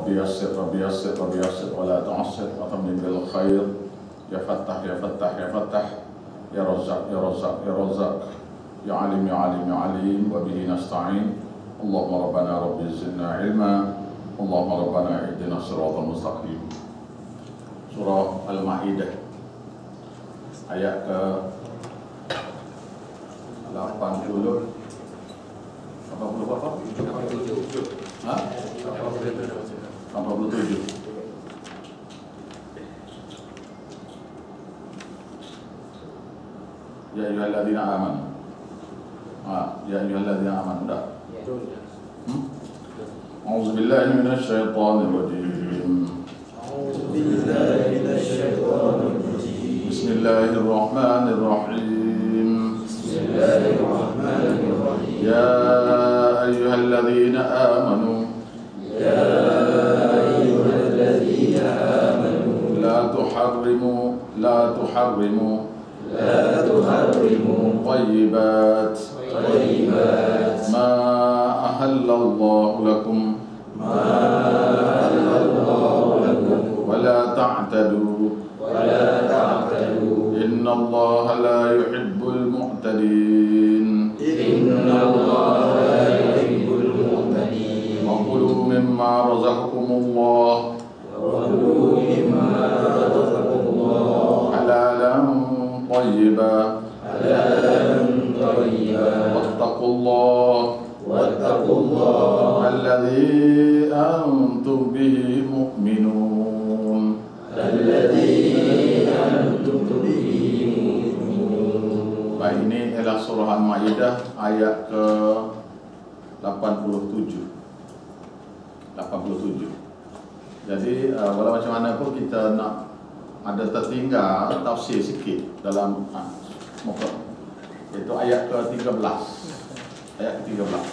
Rabbi yassir, Rabbi yassir, Rabbi yassir, wa la tu'assir, wa tammin bil khair. Ya Fattah, ya Fattah, ya Fattah, ya Razzaq, ya Razzaq, ya Razzaq, ya Alim, ya Alim, ya Alim, wa bihi nasta'in. Allahumma Rabbana Rabbi zidna ilma, Allahumma Rabbana ihdina siratal mustaqim. Surah Al-Ma'idah ayat ke 80 berapa? 87. Hah? 87. Ya ayyuhalladzina amanu. Ya ayyuhalladzina amanu dah. A'udzu billahi minasyaitonir rajim. Bismillahirrahmanirrahim. Ya ayyuhalladzina amanu. La tuharrimu طيبات ما أحل الله لكم ولا تعتدوا إن الله لا يحب المعتدين وكلوا مما رزقكم الله حلالا طيبا واتقوا الله الذي أنتم به مؤمنون. Baik, ini adalah surah Al-Ma'idah ayat ke 87. Jadi walau macam mana pun kita nak ada tertinggal tafsir sikit dalam muka. Itu ayat ke-13. Ayat ke-13.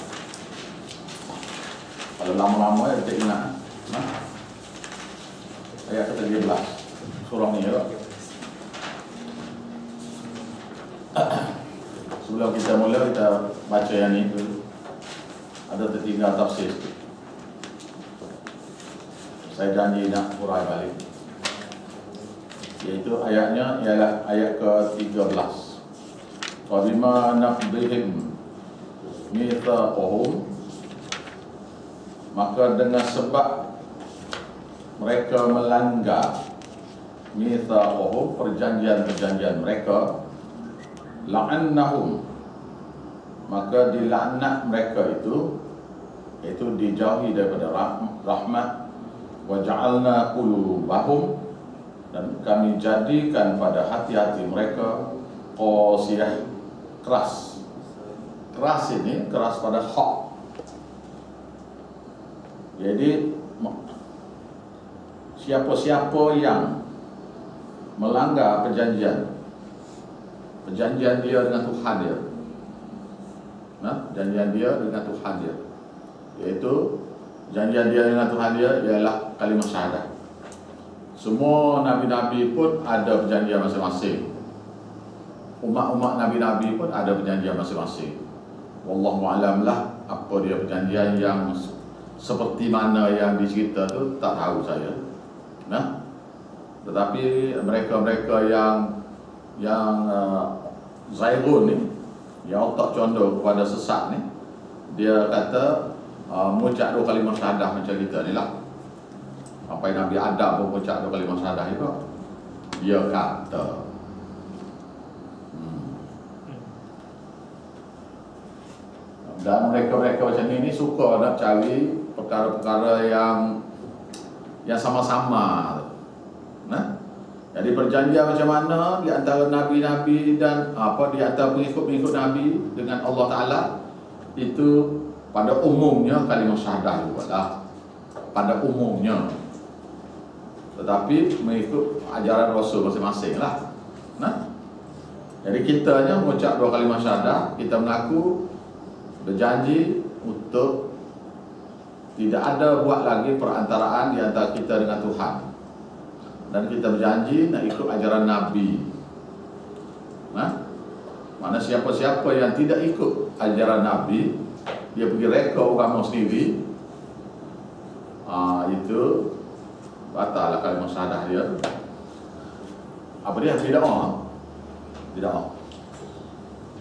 Kalau lama-lama ya kita ingat. Ayat ke-13 surah ni ya. Sebelum kita mula, kita baca yang ni dulu. Ada tertinggal tafsir sikit. Saya janji nak urai balik. Iaitu ayatnya ialah ayat ke-13. Fabima naqdihim mitsaqahum, maka dengan sebab mereka melanggar mitsaqahum, perjanjian-perjanjian mereka, la'annahum, maka dilaknat mereka itu, iaitu dijauhi daripada rahmat, wa ja'alna qulubahum, dan kami jadikan pada hati-hati mereka qasiyah, keras. Keras ini keras pada hak. Jadi siapa-siapa yang melanggar perjanjian dia dengan Tuhan dia, janjian dia dengan Tuhan dia, iaitu janjian dia dengan Tuhan dia ialah kalimah syahadah. Semua nabi-nabi pun ada perjanjian masing-masing. Umat-umat nabi-nabi pun ada perjanjian masing-masing. Wallahu a'lam lah apa dia perjanjian yang seperti mana yang dicerita tu, tak tahu saya. Tetapi mereka-mereka yang zairun ni, yang otak condong kepada sesat ni, dia kata mengucap dua kalimah syahadah macam kita ni lah. Sampai Nabi Adam pun mengucap dua kalimah syahadah itu. Dia kata dan mereka-mereka macam ni suka nak cari perkara-perkara yang sama-sama. Jadi perjanjian macam mana di antara nabi-nabi dan di antara pengikut-pengikut nabi dengan Allah Taala, itu pada umumnya kalimah syahadah jugalah, pada umumnya. Tetapi mengikut ajaran Rasul masing-masing lah. Jadi kita hanya mengucap dua kalimah syahadah, kita mengaku, berjanji untuk tidak ada buat lagi perantaraan di antara kita dengan Tuhan, dan kita berjanji nak ikut ajaran Nabi. Mana siapa-siapa yang tidak ikut ajaran Nabi, dia pergi reka agama sendiri, itu batal lah kalimah syahadah dia. Apa dia? Bid'ah.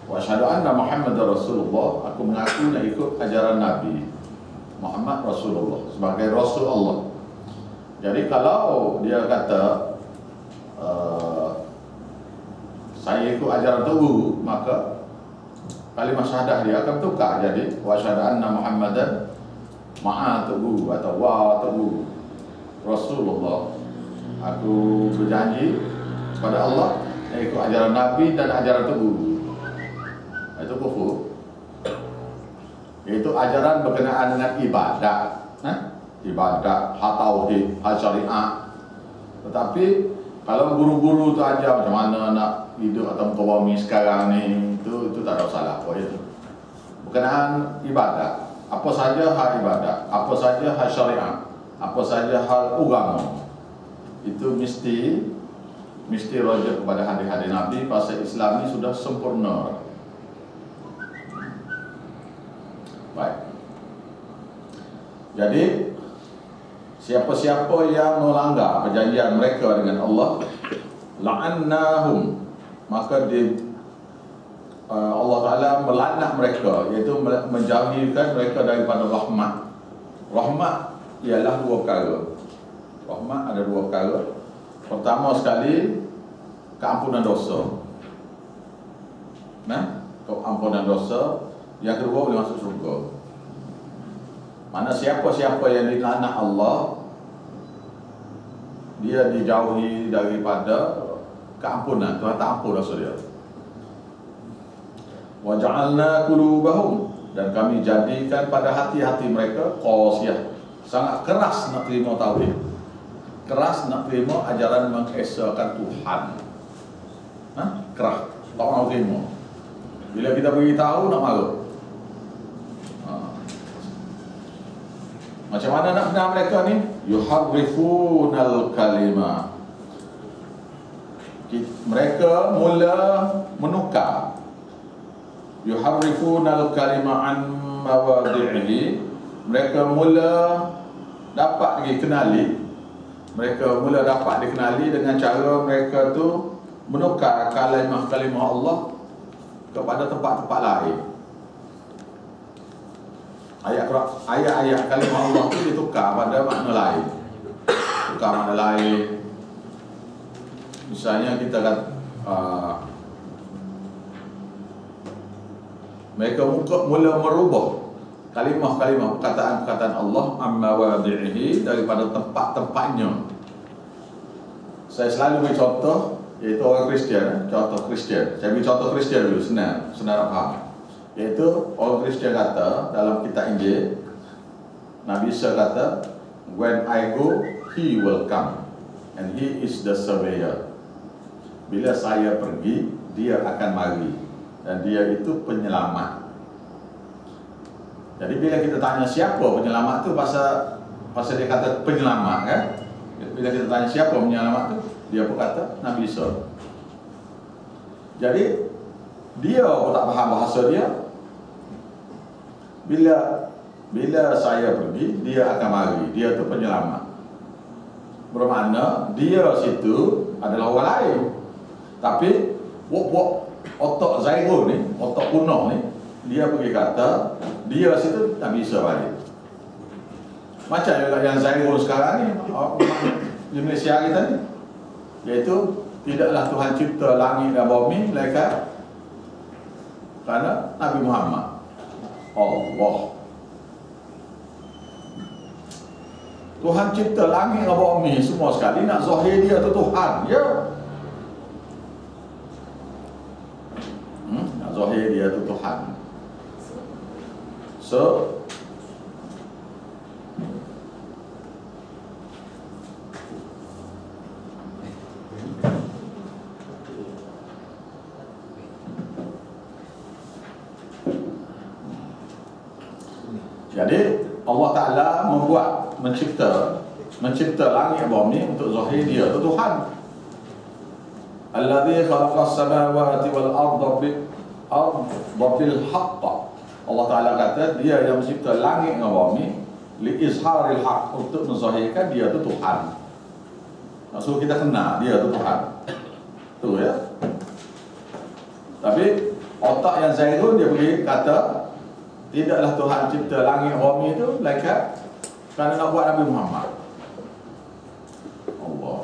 Wa asyhadu anna Muhammadar Rasulullah, aku mengaku dan ikut ajaran Nabi Muhammad Rasulullah sebagai Rasul Allah. Jadi kalau dia kata saya ikut ajaran tu, maka kalimah syahadah dia akan tukar jadi wa asyhadu anna Muhammadan ma'a tu atau wa tu Rasulullah. Aku berjanji kepada Allah ikut ajaran Nabi dan ajaran tu. Itu kufur. Itu ajaran berkenaan dengan ibadat, ibadat, hak tauhid, hak syariat. Tetapi kalau guru-guru tu ajar macam mana nak hidup atau mutawami sekarang ni, itu tak ada salah apa itu. Berkenaan ibadat, apa saja hak ibadat, apa saja hak syariat, apa saja hal agama, itu mesti rujuk kepada hadis-hadis Nabi. Pasal Islam ni sudah sempurna. Baik. Jadi siapa-siapa yang melanggar perjanjian mereka dengan Allah, la'annahum, maka Allah Ta'ala melaknat mereka, iaitu menjauhkan mereka daripada rahmat. Rahmat ialah dua perkara. Rahmat ada dua perkara. Pertama sekali, keampunan dosa. Keampunan dosa. Yang kedua, boleh masuk syurga. Mana siapa-siapa yang dilaknat Allah, dia dijauhi daripada keampunan. Tuhan tak ampun dosa dia. Wa ja'alna qulubahum, dan kami jadikan pada hati-hati mereka qasiyah, sangat keras nak terima tauhid, keras nak terima ajaran mengesakan Tuhan. Keras, tak mau terima. Bila kita beritahu nak marah. Macam mana nak benar mereka ni? Yuharrifunal kalimah, mereka mula menukar. Yuharrifunal kalimah an mawadhi'ihi, mereka mula dapat dikenali. Mereka mula dapat dikenali dengan cara mereka tu menukar kalimah-kalimah Allah kepada tempat-tempat lain. Ayat-ayat kalimah Allah tu ditukar pada makna lain. Tukar makna lain. Misalnya kita kata mereka mula merubah kalimah-kalimah perkataan-perkataan Allah amma wadhi'ihi daripada tempat-tempatnya. Saya selalu beri contoh, iaitu orang Kristian. Contoh Kristian. Saya beri contoh Kristian dulu, senang nak faham. Iaitu orang Kristian kata dalam kitab Injil, Nabi Isa kata, when I go, he will come, and he is the surveyor. Bila saya pergi, dia akan mari, dan dia itu penyelamat. Jadi bila kita tanya siapa penyelamat tu, pasal dia kata penyelamat kan. Bila kita tanya siapa penyelamat tu, dia pun kata Nabi Isa. Jadi dia pun tak faham bahasa dia. Bila saya pergi, dia akan mari, dia tu penyelamat. Bermakna dia situ adalah orang lain. Tapi otak Zairul ni, otak kuno ni, dia pergi kata dia situ Nabi Isa balik. Macam juga yang Zairul sekarang ni di Malaysia kita ni, iaitu tidaklah Tuhan cipta langit dan bumi melainkan kerana Nabi Muhammad. Allah, Tuhan cipta langit dan bumi semua sekali, nak zahir dia tu Tuhan, ya. Nak zahir dia tu Tuhan. So jadi Allah Ta'ala mencipta langit dan bumi untuk zahir dia tu Tuhan. Alladzi khalaqas samawati wal arda bil haqq. Allah Ta'ala kata dia yang mencipta langit dan bumi li izharil haq, untuk menzahirkan dia tu Tuhan. Maksud kita kenal dia tu Tuhan. Tu ya. Tapi otak yang Zaidun dia pergi kata tidaklah Tuhan cipta langit bumi itu melainkan kerana nak buat Nabi Muhammad. Allah.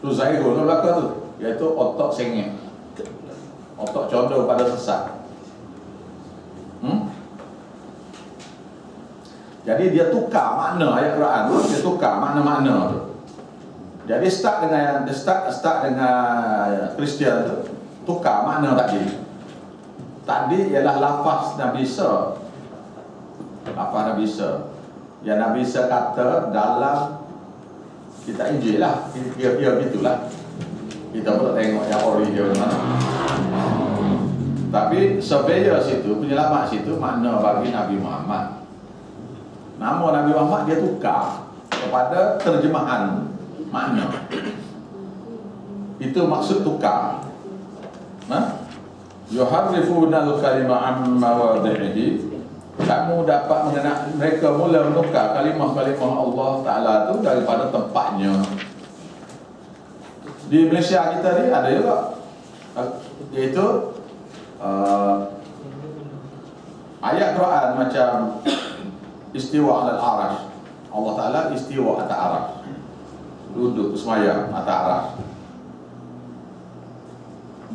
Tu Zaidun tu belakang tu, iaitu otak sengit. Otak condong pada sesat. Jadi dia tukar makna ayat Quran tu, dia tukar makna-makna tu. Jadi start dengan Kristian tu, tukar makna tadi. Tadi ialah lafaz Nabi Isa. Lafaz Nabi Isa. Yang Nabi Isa kata dalam kitab Injil lah, kira-kira gitulah. Kita pun tak tengok yang ori dia mana. Tapi surveyor situ, penyelamat situ makna bagi Nabi Muhammad. Nama Nabi Muhammad dia tukar kepada terjemahan makna. Itu maksud tukar. Yuharrifuna al-kalima an mawadhihi. Kamu dapat mengenal, mereka mula menukar kalimah-kalimah Allah Ta'ala tu daripada tempatnya. Di Malaysia kita ni ada juga, iaitu ayat Quran macam istiwa alal arash. Allah Ta'ala istiwa atas arash, duduk semayang atas arash.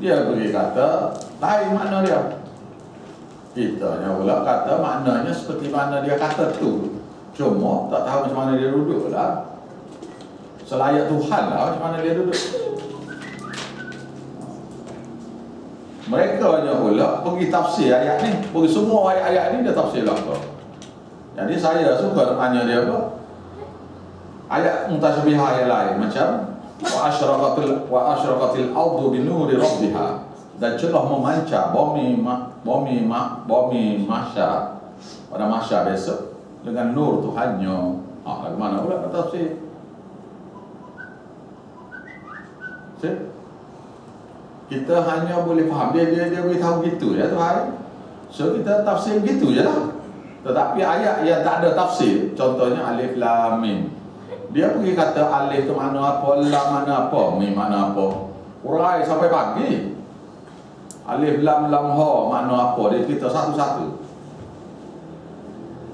Dia beri kata lain makna dia. Kita yang pula kata maknanya seperti mana dia kata tu, cuma tak tahu macam mana dia duduk lah. Selayak Tuhan lah macam mana dia duduk. Mereka hanya pula pergi tafsir ayat ni, pergi semua ayat-ayat ni dia tafsir lah. Jadi saya suka tanya dia apa, ayat mutasyabihah yang lain macam wa asyraqatil ardu bi nuri rabbiha, dan telah memancar bumi mahsyar pada mahsyar besok dengan nur Tuhannya. Bagaimana pula kata tafsir? Kita hanya boleh faham dia beritahu gitu ya Tuhan. So kita tafsir gitu je lah. Tetapi ayat yang tak ada tafsir, contohnya alif lam mim, dia pergi kata alif tu mana apa, lam mana apa, mim mana apa, urai sampai pagi. Alif lam lam ha makna apa, dia kita satu-satu.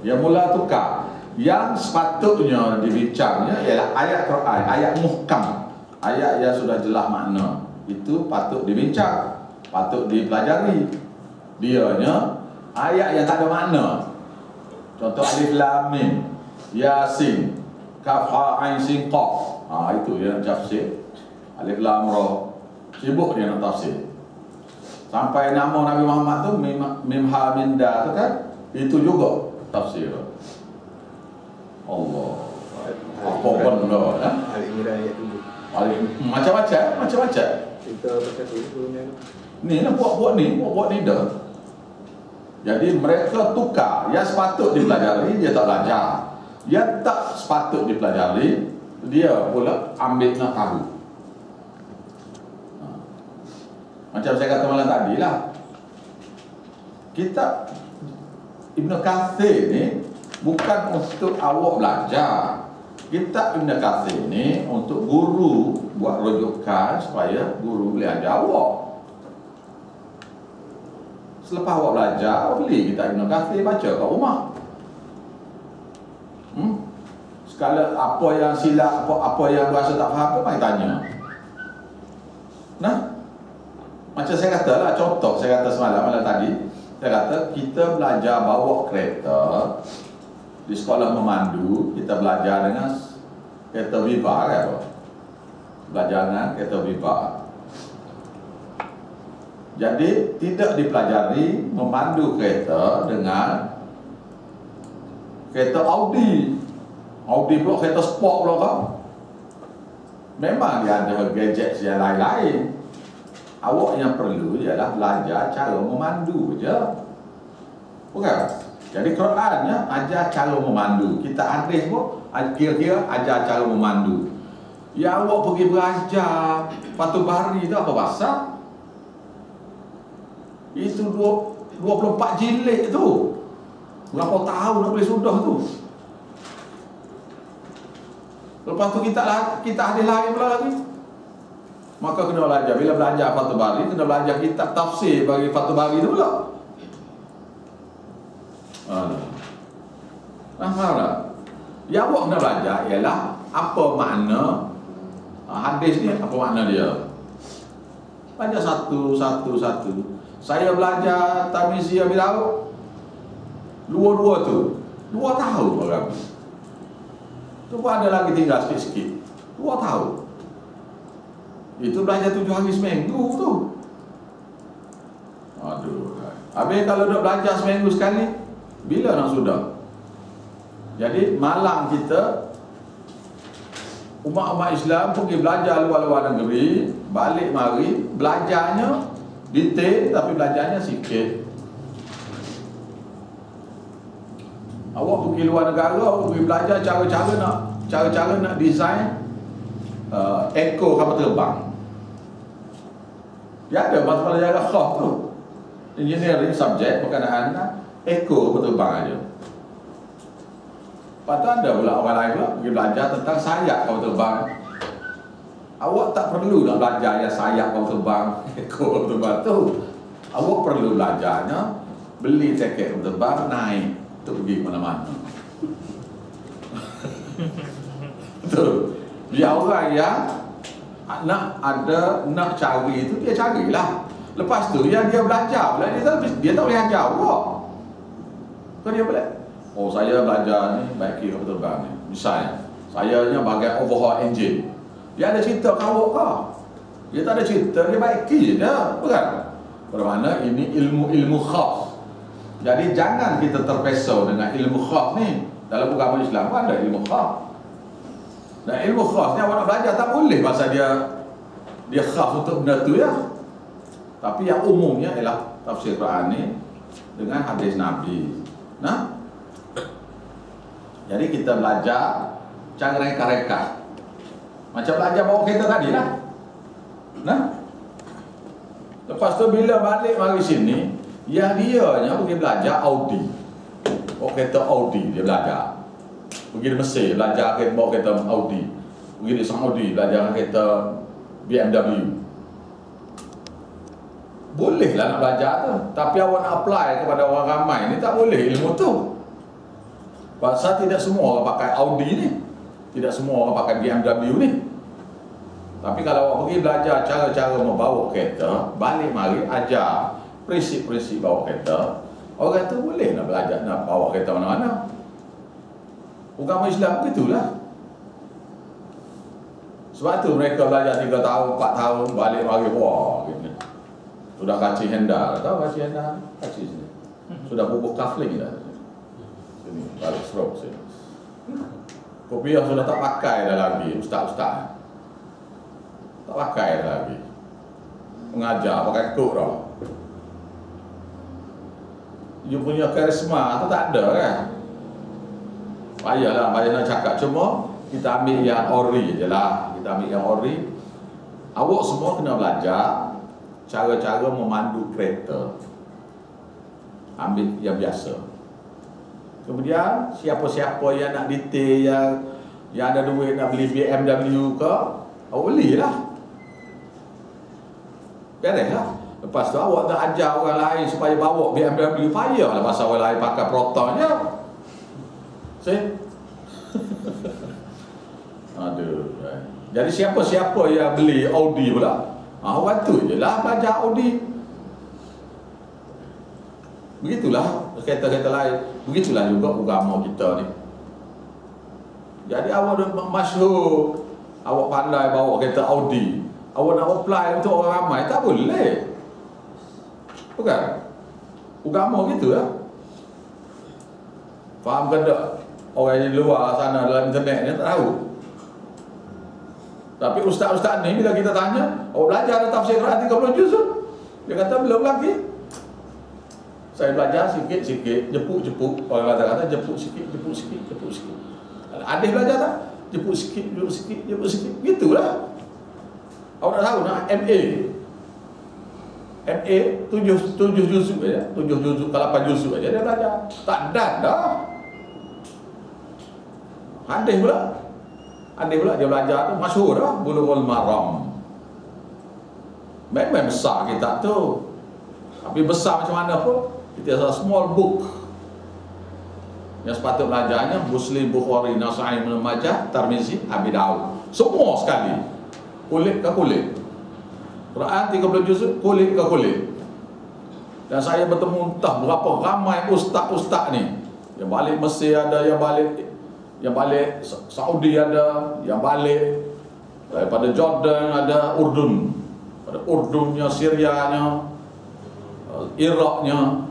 Dia mula tukar. Yang sepatutnya dibincangnya ialah ayat Quran, ayat muhkam, ayat yang sudah jelas makna. Itu patut dibincang, patut dipelajari. Dianya ayat yang tak ada makna. Contoh alif lam mim, yasin, kaf ha ain sin qaf. Itu dia nak tafsir. Alif lam ra. Sibuk dia nak tafsir. Sampai nama Nabi Muhammad tu mim ha min da tu kan, itu juga tafsir. Allah. Apa pun dah. Al-Imran ayat 7. Macam-macam. Kita baca dulu ni lah buat ni dah. Jadi mereka tukar. Yang sepatut dipelajari dia tak belajar, yang tak sepatut dipelajari dia pula ambil nak tahu. Macam saya kata malam tadi lah, kitab Ibn Kathir ni bukan untuk awak belajar. Kitab Ibn Kathir ni untuk guru buat rujukan supaya guru boleh ajar awak. Selepas awak belajar, awak beli kitab Ibn Kathir, baca kat rumah. Sekala apa yang silap, apa yang berasa tak faham, mari tanya. Macam saya kata lah, contoh saya kata malam tadi, saya kata kita belajar bawa kereta di sekolah memandu, kita belajar dengan kereta Viva kan? Belajar dengan kereta Viva. Jadi tidak dipelajari memandu kereta dengan kereta Audi pula, kereta sport pula kan. Memang dia ada gadget yang lain-lain. Awak yang perlu ialah belajar cara memandu je, bukan? Jadi Qurannya ajar cara memandu. Kita hadis pun kira-kira ajar cara memandu. Ya awak pergi belajar Batu Bari tu apa bahasa? Itu 24 jilid tu. Berapa tahun nak boleh sudah tu? Lepas tu kita hadis lain pula lagi. Maka kena belajar. Bila belajar Fathul Bari, kena belajar kitab tafsir bagi Fathul Bari tu pula. Faham tak? Yang awak kena belajar ialah apa makna hadis ni, apa makna dia. Belajar satu. Saya belajar Tamiziyah Bilaut, dua tu 2 tahun orang. Tu pun ada lagi tinggal sikit-sikit 2 tahun. Itu belajar 7 hari seminggu tu. Aduh. Habis kalau duk belajar seminggu sekali, bila nak sudah? Jadi malang kita, umat-umat Islam pergi belajar luar-luar negeri, balik mari, belajarnya detail tapi belajarnya sikit. Awak pergi luar negara, awak pergi belajar cara-cara nak design ekor kapal terbang. Dia ada mata pelajaran khas tu. Engineering subjek berkenaan ekor kapal terbang aja. Lepas tu ada pula orang lain pula pergi belajar tentang sayap kapal terbang. Awak tak perlu nak belajar yang sayap kapal terbang, ekor kapal terbang tu. Awak perlu belajarnya beli tiket kapal terbang, naik untuk pergi ke mana-mana. Betul. Biar orang yang nak cari itu, dia carilah. Lepas tu yang dia belajar pula, dia tak boleh ajar awak. Kau dia boleh, oh saya belajar ni baiki kapal terbang ni. Misalnya sayanya bagian overhaul engine. Dia ada cerita kat awak kau. Dia tak ada cerita, dia baiki je dah, bukan? Bermakna ini ilmu khas. Jadi jangan kita terpesau dengan ilmu khas ni. Dalam agama Islam pun ada ilmu khas. Dan ilmu khas ni awak nak belajar tak boleh pasal dia khas untuk benda tu ya. Tapi yang umumnya ialah tafsir Quran ni dengan hadis Nabi. Nah, jadi kita belajar cara reka-reka. Macam belajar bawa kereta tadi lah. Nah, lepas tu bila balik mari sini, yang dianya pergi belajar Audi. Bawa kereta Audi dia belajar. Pergi di Mesir belajar bawa kereta Audi. Pergi di Saudi belajar kereta BMW. Bolehlah nak belajar tu, tapi awak nak apply kepada orang ramai ni tak boleh ilmu tu. Pasal tidak semua orang pakai Audi ni, tidak semua orang pakai BMW ni. Tapi kalau awak pergi belajar cara-cara membawa kereta, balik mari ajar prinsip-prinsip bawa kereta, orang tu boleh nak belajar nak bawa kereta mana-mana. Agama Islam begitulah. Sebab tu mereka belajar 3 tahun, 4 tahun, balik mari wah gitu. Sudah kaci handal, tahu kaci handal? Kaci sini. Sudah bubuk kafling dah. Sini, balik stroke sini. Kopiah sudah tak pakai dah lagi, ustaz-ustaz. Tak pakai dah lagi. Mengajar pakai kok dah. You punya karisma tu tak ada kan? Payahlah, payah nak cakap. Cuma kita ambil yang ori je lah. Kita ambil yang ori. Awak semua kena belajar cara-cara memandu kereta. Ambil yang biasa. Kemudian siapa-siapa yang nak detail, yang ada duit nak beli BMW ke, awak belilah. Bereslah. Lepas tu awak nak ajar orang lain supaya bawa BMW, payahlah pasal orang lain pakai Protonnya. Aduh. Jadi siapa-siapa yang beli Audi pula, awak tu je lah belajar Audi. Begitulah kereta-kereta lain. Begitulah juga agama kita ni. Jadi awak dah masyhur, awak pandai bawa kereta Audi, awak nak apply untuk orang ramai tak boleh. Bukan? Agama gitu lah. Faham ke tak? Orang di luar sana dalam internet ni tak tahu. Tapi ustaz-ustaz ni bila kita tanya, awak belajar ada tafsir Quran 30 juz? Dia kata belum lagi. Saya belajar sikit-sikit, jepuk-jepuk. Orang kata jepuk sikit, jepuk sikit, jepuk sikit. Adik belajar tak? Jepuk sikit, jepuk sikit, jepuk sikit. Gitulah. Awak nak tahu nak MA 7 juzuk aja, 7 juzuk ke 8 juzuk aja dia belajar. Tak dan dah. Hadis pula. Ada pula dia belajar tu masyhur dah, Bulughul Maram. Memang besar kitab tu. Tapi besar macam mana pun, kita ada small book. Yang sepatut belajarnya Muslim, Bukhari, Nasa'i, Ibn Majah, Tirmizi, Abi Daud. Semua sekali. Kulit ke kulit. Quran 30 juzuk, kulit ke kulit. Dan saya bertemu entah berapa ramai ustaz-ustaz ni. Yang balik Mesir ada, yang balik Saudi ada, yang balik daripada Jordan ada, Urdun. Pada Urdunnya, Syrianya, Iraqnya.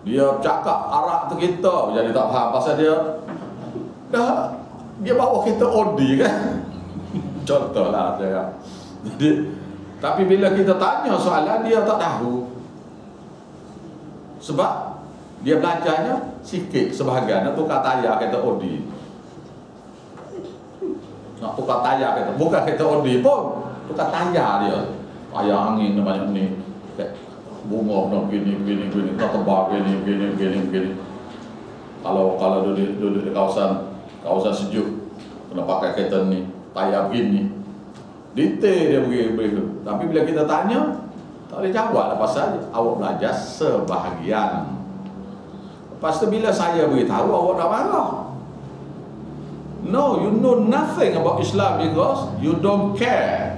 Dia cakap Arab tu kita jadi tak faham pasal dia bawa kita Audi kan. Contohlah dia. Jadi tapi bila kita tanya soalan dia tak tahu. Sebab dia belajarnya sikit sebahagian nak tukar tayar kereta Audi. Nak tukar tayar kereta, bukan kereta Audi pun, tukar tayar dia. Tayar angin banyak ni. Bunga nak gini, tak tebal gini. Kalau duduk di kawasan sejuk, kena pakai kereta ni, tayar begini. Detail dia begitu. Tapi bila kita tanya, tak boleh jawab lah pasal awak belajar sebahagian. Lepas tu bila saya beritahu, awak dah marah. No, you know nothing about Islam because you don't care.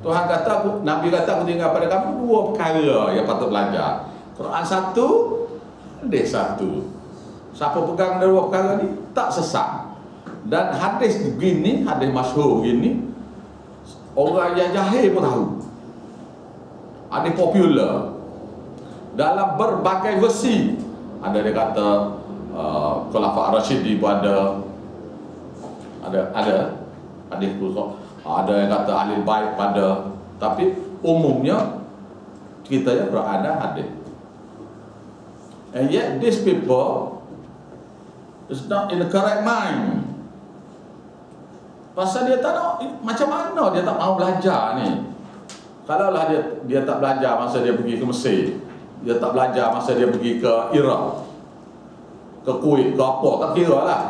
Tuhan kata, Nabi kata aku tinggal pada kamu dua perkara yang patut belajar. Quran satu, hadis satu. Siapa pegang dua perkara ni tak sesat. Dan hadis begini, hadis masyhur begini, orang yang jahil pun tahu. Hadis popular dalam berbagai versi. Ada dia kata Khulafa' Rasyidin pun ada hadis khusus. Ada yang kata ahli baik pada, tapi umumnya kita yang berada hadis. And yet these people is not in the correct mind. Pasal dia tak tahu macam mana dia tak mau belajar ni. Kalaulah dia tak belajar masa dia pergi ke Mesir, dia tak belajar masa dia pergi ke Iraq, ke Kuwait, ke apa, tak kira lah.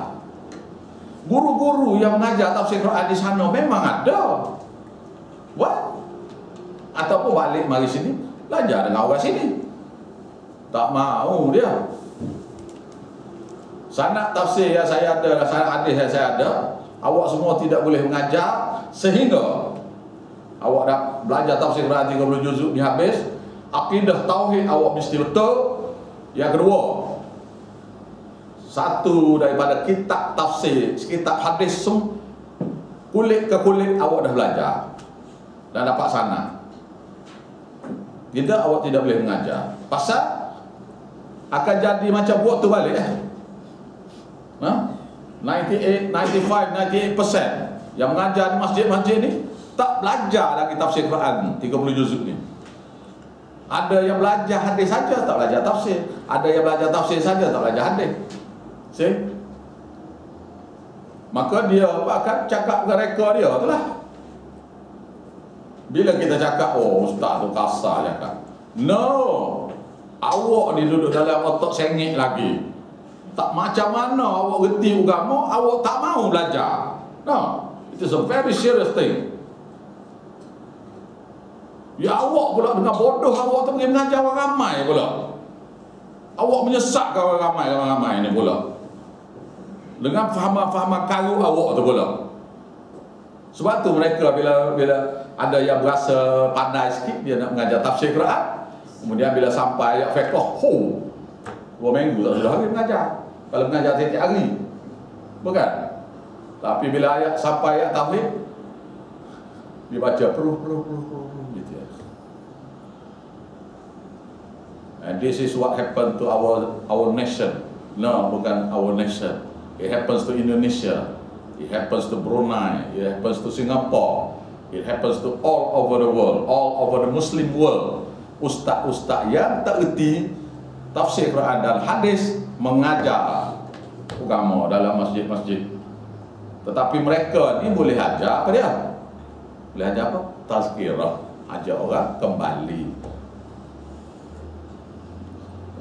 Guru-guru yang mengajar tafsir Quran di sana memang ada. What? Ataupun balik mari sini, belajar dengan orang sini. Tak mau dia. Sanad tafsir yang saya ada, sanad hadis yang saya ada, awak semua tidak boleh mengajar sehingga awak dah belajar tafsir Quran 30 juzuk ni habis, akidah tauhid awak mesti betul. Yang kedua, satu daripada kitab tafsir, kitab hadis kulit ke kulit awak dah belajar dan dapat sana. Tidak, awak tidak boleh mengajar. Pasal akan jadi macam buat tu balik 98%, 98% yang mengajar di masjid-masjid ni tak belajar lagi tafsir Quran 30 juzuk ni. Ada yang belajar hadis saja, tak belajar tafsir. Ada yang belajar tafsir saja, tak belajar hadis. See? Maka dia akan cakap mereka dia tu lah. Bila kita cakap, oh ustaz tu kasar cakap. No, awak ni duduk dalam otak sengit lagi. Tak macam mana awak reti agama, awak tak mau belajar. No, it is a very serious thing. Ya awak pula dengan bodoh awak tu pergi mengajar orang ramai pula. Awak menyesatkan orang ramai ni pula. Dengan fahaman-fahaman karu awak tu pula. Sebab tu mereka bila ada yang berasa pandai sikit, dia nak mengajar tafsir Quran, kemudian bila sampai ayat fiqh, 2 minggu tak sudah hari mengajar. Kalau mengajar tiap hari, bukan? Tapi bila ayat sampai ayat tauhid, dia baca peruh gitu ya. And this is what happened to our nation. No, bukan our nation. It happens to Indonesia, it happens to Brunei, it happens to Singapore, it happens to all over the world, all over the Muslim world. Ustaz-ustaz yang tak erti tafsir Quran dan hadis mengajar agama dalam masjid-masjid. Tetapi mereka ni boleh ajar apa dia? Boleh ajar apa? Tazkirah, ajar orang kembali.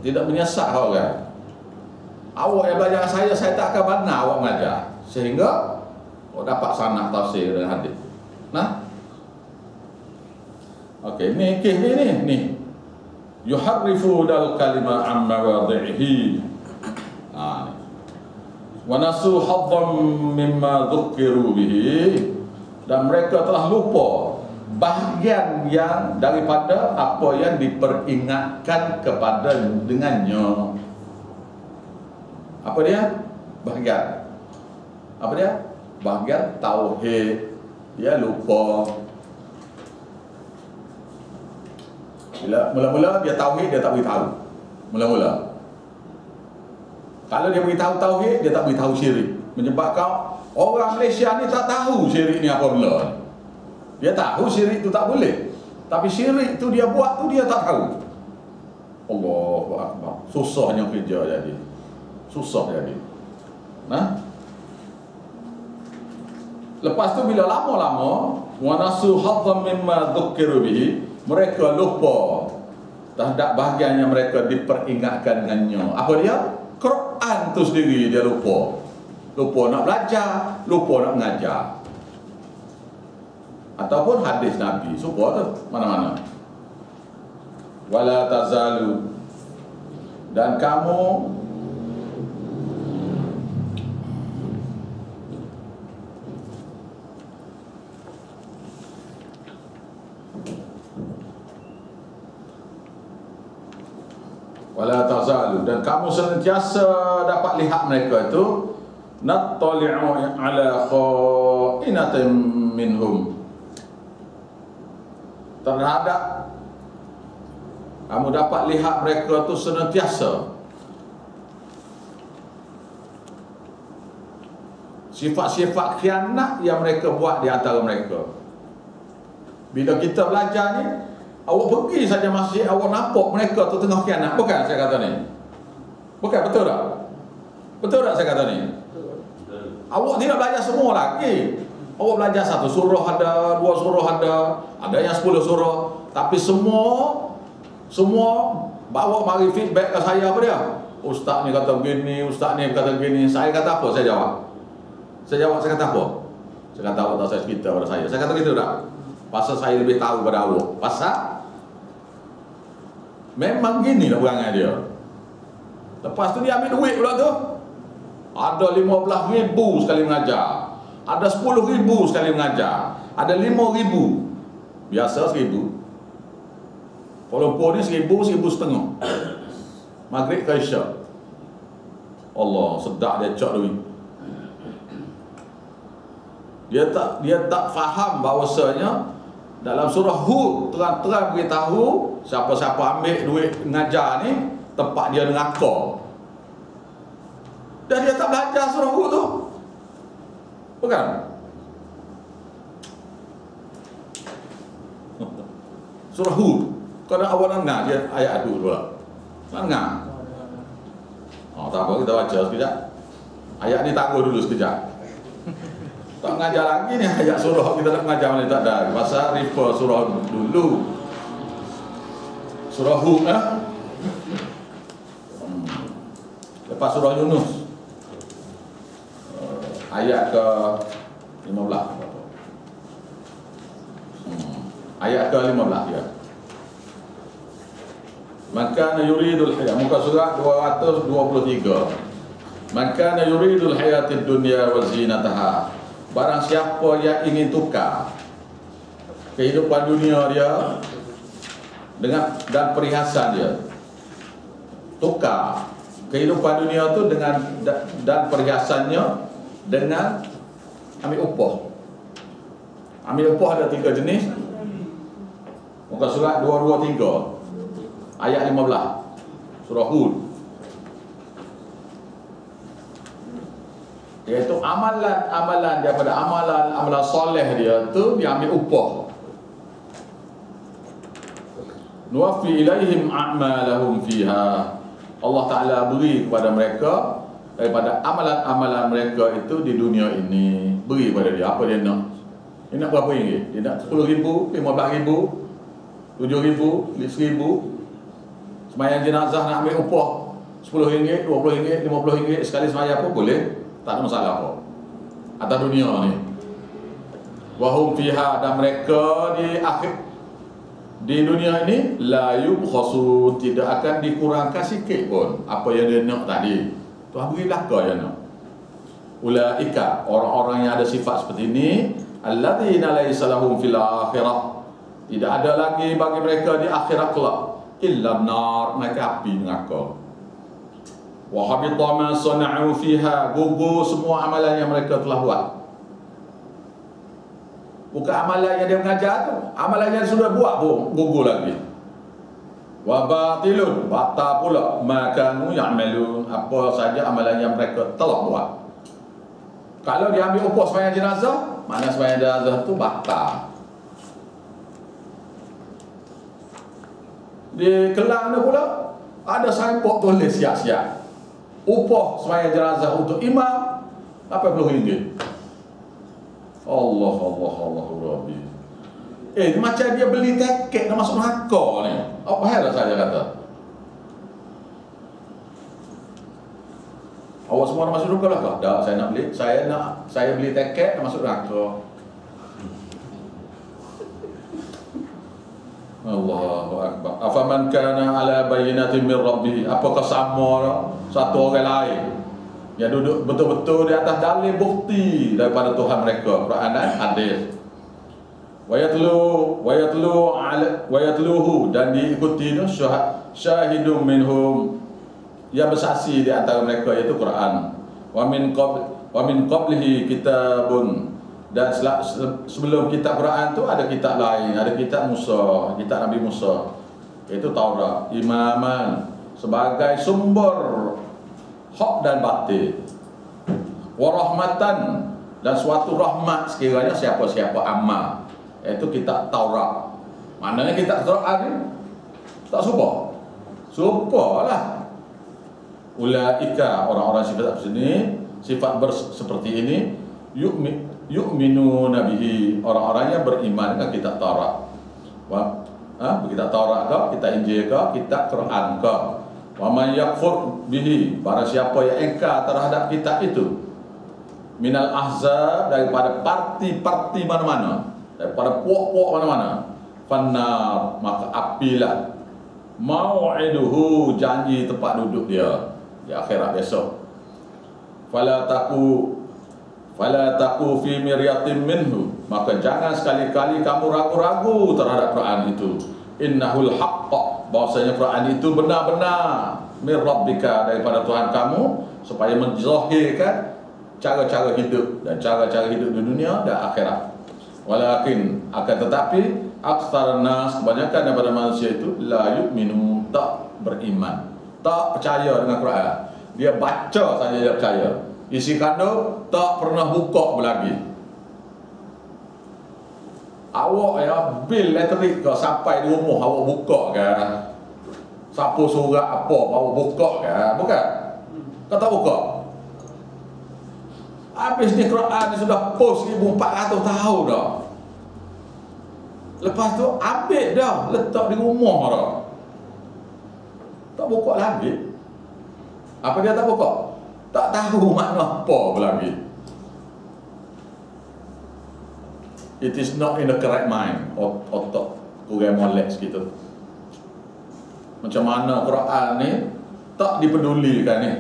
Tidak menyesat orang. Awak yang belajar saya tak akan mana awak mengajar. Sehingga awak dapat sanad tafsir dan hadis. Nah. Okey, ni kes ni. Yuharrifu dal kalima an mawadhihi. Wa nasu haddan mimma dhukiru bihi, dan mereka telah lupa bahagian yang daripada apa yang diperingatkan kepada dengannya. Apa dia? Bahagian. Apa dia? Bahagian tauhid. Dia lupa. Bila mula-mula dia tauhid, dia tak beritahu. Mula-mula. Kalau dia beritahu tauhid, dia tak beritahu syirik. Menyebabkan orang Malaysia ni tak tahu syirik ni apa benda. Dia tahu syirik tu tak boleh, tapi syirik tu dia buat tu dia tak tahu. Allahu Akbar. Susahnya kerja jadi. Susah jadi. Nah. Lepas tu bila lama-lama wa nasu haddan mimma dhukiru bihi, mereka lupa terhadap bahagian yang mereka diperingatkan dengannya. Apa dia? Quran tu sendiri dia lupa. Lupa nak belajar, lupa nak mengajar. Ataupun hadis Nabi, suka tu mana-mana. Wala tazalu, dan kamu wala tazalu, dan kamu senantiasa dapat lihat mereka itu nattali'u ala kha'inatin minhum, terhadap kamu dapat lihat mereka itu senantiasa sifat-sifat khianat yang mereka buat di antara mereka. Bila kita belajar ni, awak pergi saja masjid, awak nampak mereka tu tengah khianat. Bukan saya kata ni? Bukan, betul tak? Betul tak saya kata ni? Awak tidak belajar semua lagi. Awak belajar satu surah ada, dua surah ada yang 10 surah. Tapi semua bawa mari feedback ke saya apa dia? Ustaz ni kata begini, ustaz ni kata begini. Saya kata apa? Saya jawab. Saya kata apa? Saya kata awak tak saya cerita pada saya. Saya kata gitu tak? Pasal saya lebih tahu pada awak. Pasal memang gini lah perangai dia. Lepas tu dia ambil duit pula tu. Ada 15,000 sekali mengajar, ada 10,000 sekali mengajar, ada 5,000. Biasa 1,000. Kuala Lumpur ni 1,000, 1,500. Maghrib ke Isyak. Allah, sedap dia cak duit. Dia tak faham bahawasanya dalam surah Hud terang-terang beritahu siapa-siapa ambil duit mengajar ni tempat dia neraka. Dan dia tak belajar surah Hud tu. Bukan? Surah Hud. Kalau awak nak dia ayat Hud pula. Nak. Tak apa, kita baca sekejap. Ayat ni tangguh dulu sekejap. Tak mengajar lagi ni ayat surah kita nak mengajar mana tak ada. Pasal refer surah dulu. Surah Hud lepas surah Yunus. Ayat ke 15. Ayat ke 15 ya. Maka yuridul hayat, muka surat 223. Maka yuridul hayatid dunya wa zinataha. Barang siapa yang ingin tukar kehidupan dunia dia dengan dan perhiasan dia, tukar kehidupan dunia tu dengan dan perhiasannya dengan ambil upah. Ambil upah ada 3 jenis. Muka surat 223 ayat 15 surah Hud. Iaitu amalan daripada amalan soleh dia tu dia ambil upah. Nuwaffi ilaihim a'malahum fiha. Allah Ta'ala beri kepada mereka daripada amalan-amalan mereka itu di dunia ini. Beri kepada dia apa dia nak. Dia nak berapa ringgit? Dia nak 10,000, 15,000, 7,000, 1,000. Semayang jenazah nak ambil upah RM10, RM20, RM50 sekali sembahyang pun boleh, tak ada masalah apa. Atas dunia ni. Wahum fiha, dan mereka di dunia ini la yubkhasu, tidak akan dikurangkan sikit pun apa yang dia nak tadi. Tuhan beri belaka yang nak. Ulaika, orang-orang yang ada sifat seperti ini, alladzina laysa lahum fil akhirah, tidak ada lagi bagi mereka di akhirat kelak illa nar, mereka api neraka. Wa habita ma sana'u fiha, gugur semua amalan yang mereka telah buat. Bukan amalan yang dia mengajar tu, amalan yang sudah buat pun gugur lagi. Wa batilun, batal pula ma kanu ya'malun, apa saja amalan yang mereka telah buat. Kalau dia ambil upah sembahyang jenazah, mana sembahyang jenazah tu batal. Di Kelang ni pula ada signboard tulis siap-siap, upah sembahyang jenazah untuk imam RM80. Allah Rabbi. Macam dia beli tiket nak masuk neraka ni. Apa hal saja kata? Awak semua nak masuk neraka lah kah? Tak, saya nak beli. Saya beli tiket nak masuk neraka. Allahu Akbar. Afaman kana ala bayyinatin min rabbih, apakah sama satu orang lain yang duduk betul-betul di atas dalil bukti daripada Tuhan mereka, Quran dan hadis. Wa yatluhu, dan diikuti syahidun minhum, yang bersaksi di antara mereka, iaitu Quran. Wa min qablihi kitabun, dan sebelum kitab Quran tu ada kitab lain, ada kitab Musa, kitab Nabi Musa, iaitu Taurat, imaman, sebagai sumber hak dan batil, warahmatan, dan suatu rahmat sekiranya siapa-siapa amal, iaitu kitab Taurat. Maknanya kitab Taurat ni tak serupa lah. Ulaika, orang-orang sifat sini, sifat seperti ini, yu'minuna bihi, orang-orang yang beriman dengan kitab Taurat. Kitab Taurat ke, kitab Injil ke, kitab Quran ke. Wa man yakfur bihi, barang siapa yang engkar terhadap kitab itu, minal ahzab, daripada parti-parti mana-mana, daripada puak-puak mana-mana, fannar, maka apilah, mau'iduhu, janji tempat duduk dia di akhirat besok. Fala taku fi miryatin minhu, maka jangan sekali-kali kamu ragu-ragu terhadap Quran itu. Innahul haqq, bahwasanya Quran itu benar-benar min rabbika, daripada Tuhan kamu, supaya menzahirkan cara-cara hidup dan cara-cara hidup di dunia dan akhirat. Walakin, akan tetapi, aktsarun nas, kebanyakan daripada manusia itu la yu'minu, tak beriman, tak percaya dengan Quran. Dia baca saja dia percaya, isi kandung tak pernah buka lagi. Awak ya, bil elektrik ke sampai di rumah awak buka ke? Siapa surat apa awak buka ke? Bukan? Kau tak buka? Habis ni Quran ni sudah post 1400 tahun dah. Lepas tu ambil dah, letak di rumah dah. Tak buka lagi. Apa dia tak buka? Tak tahu makna apa lagi. It is not in the correct mind. Otak kurang molek gitu. Macam mana Quran ni tak dipedulikan ni.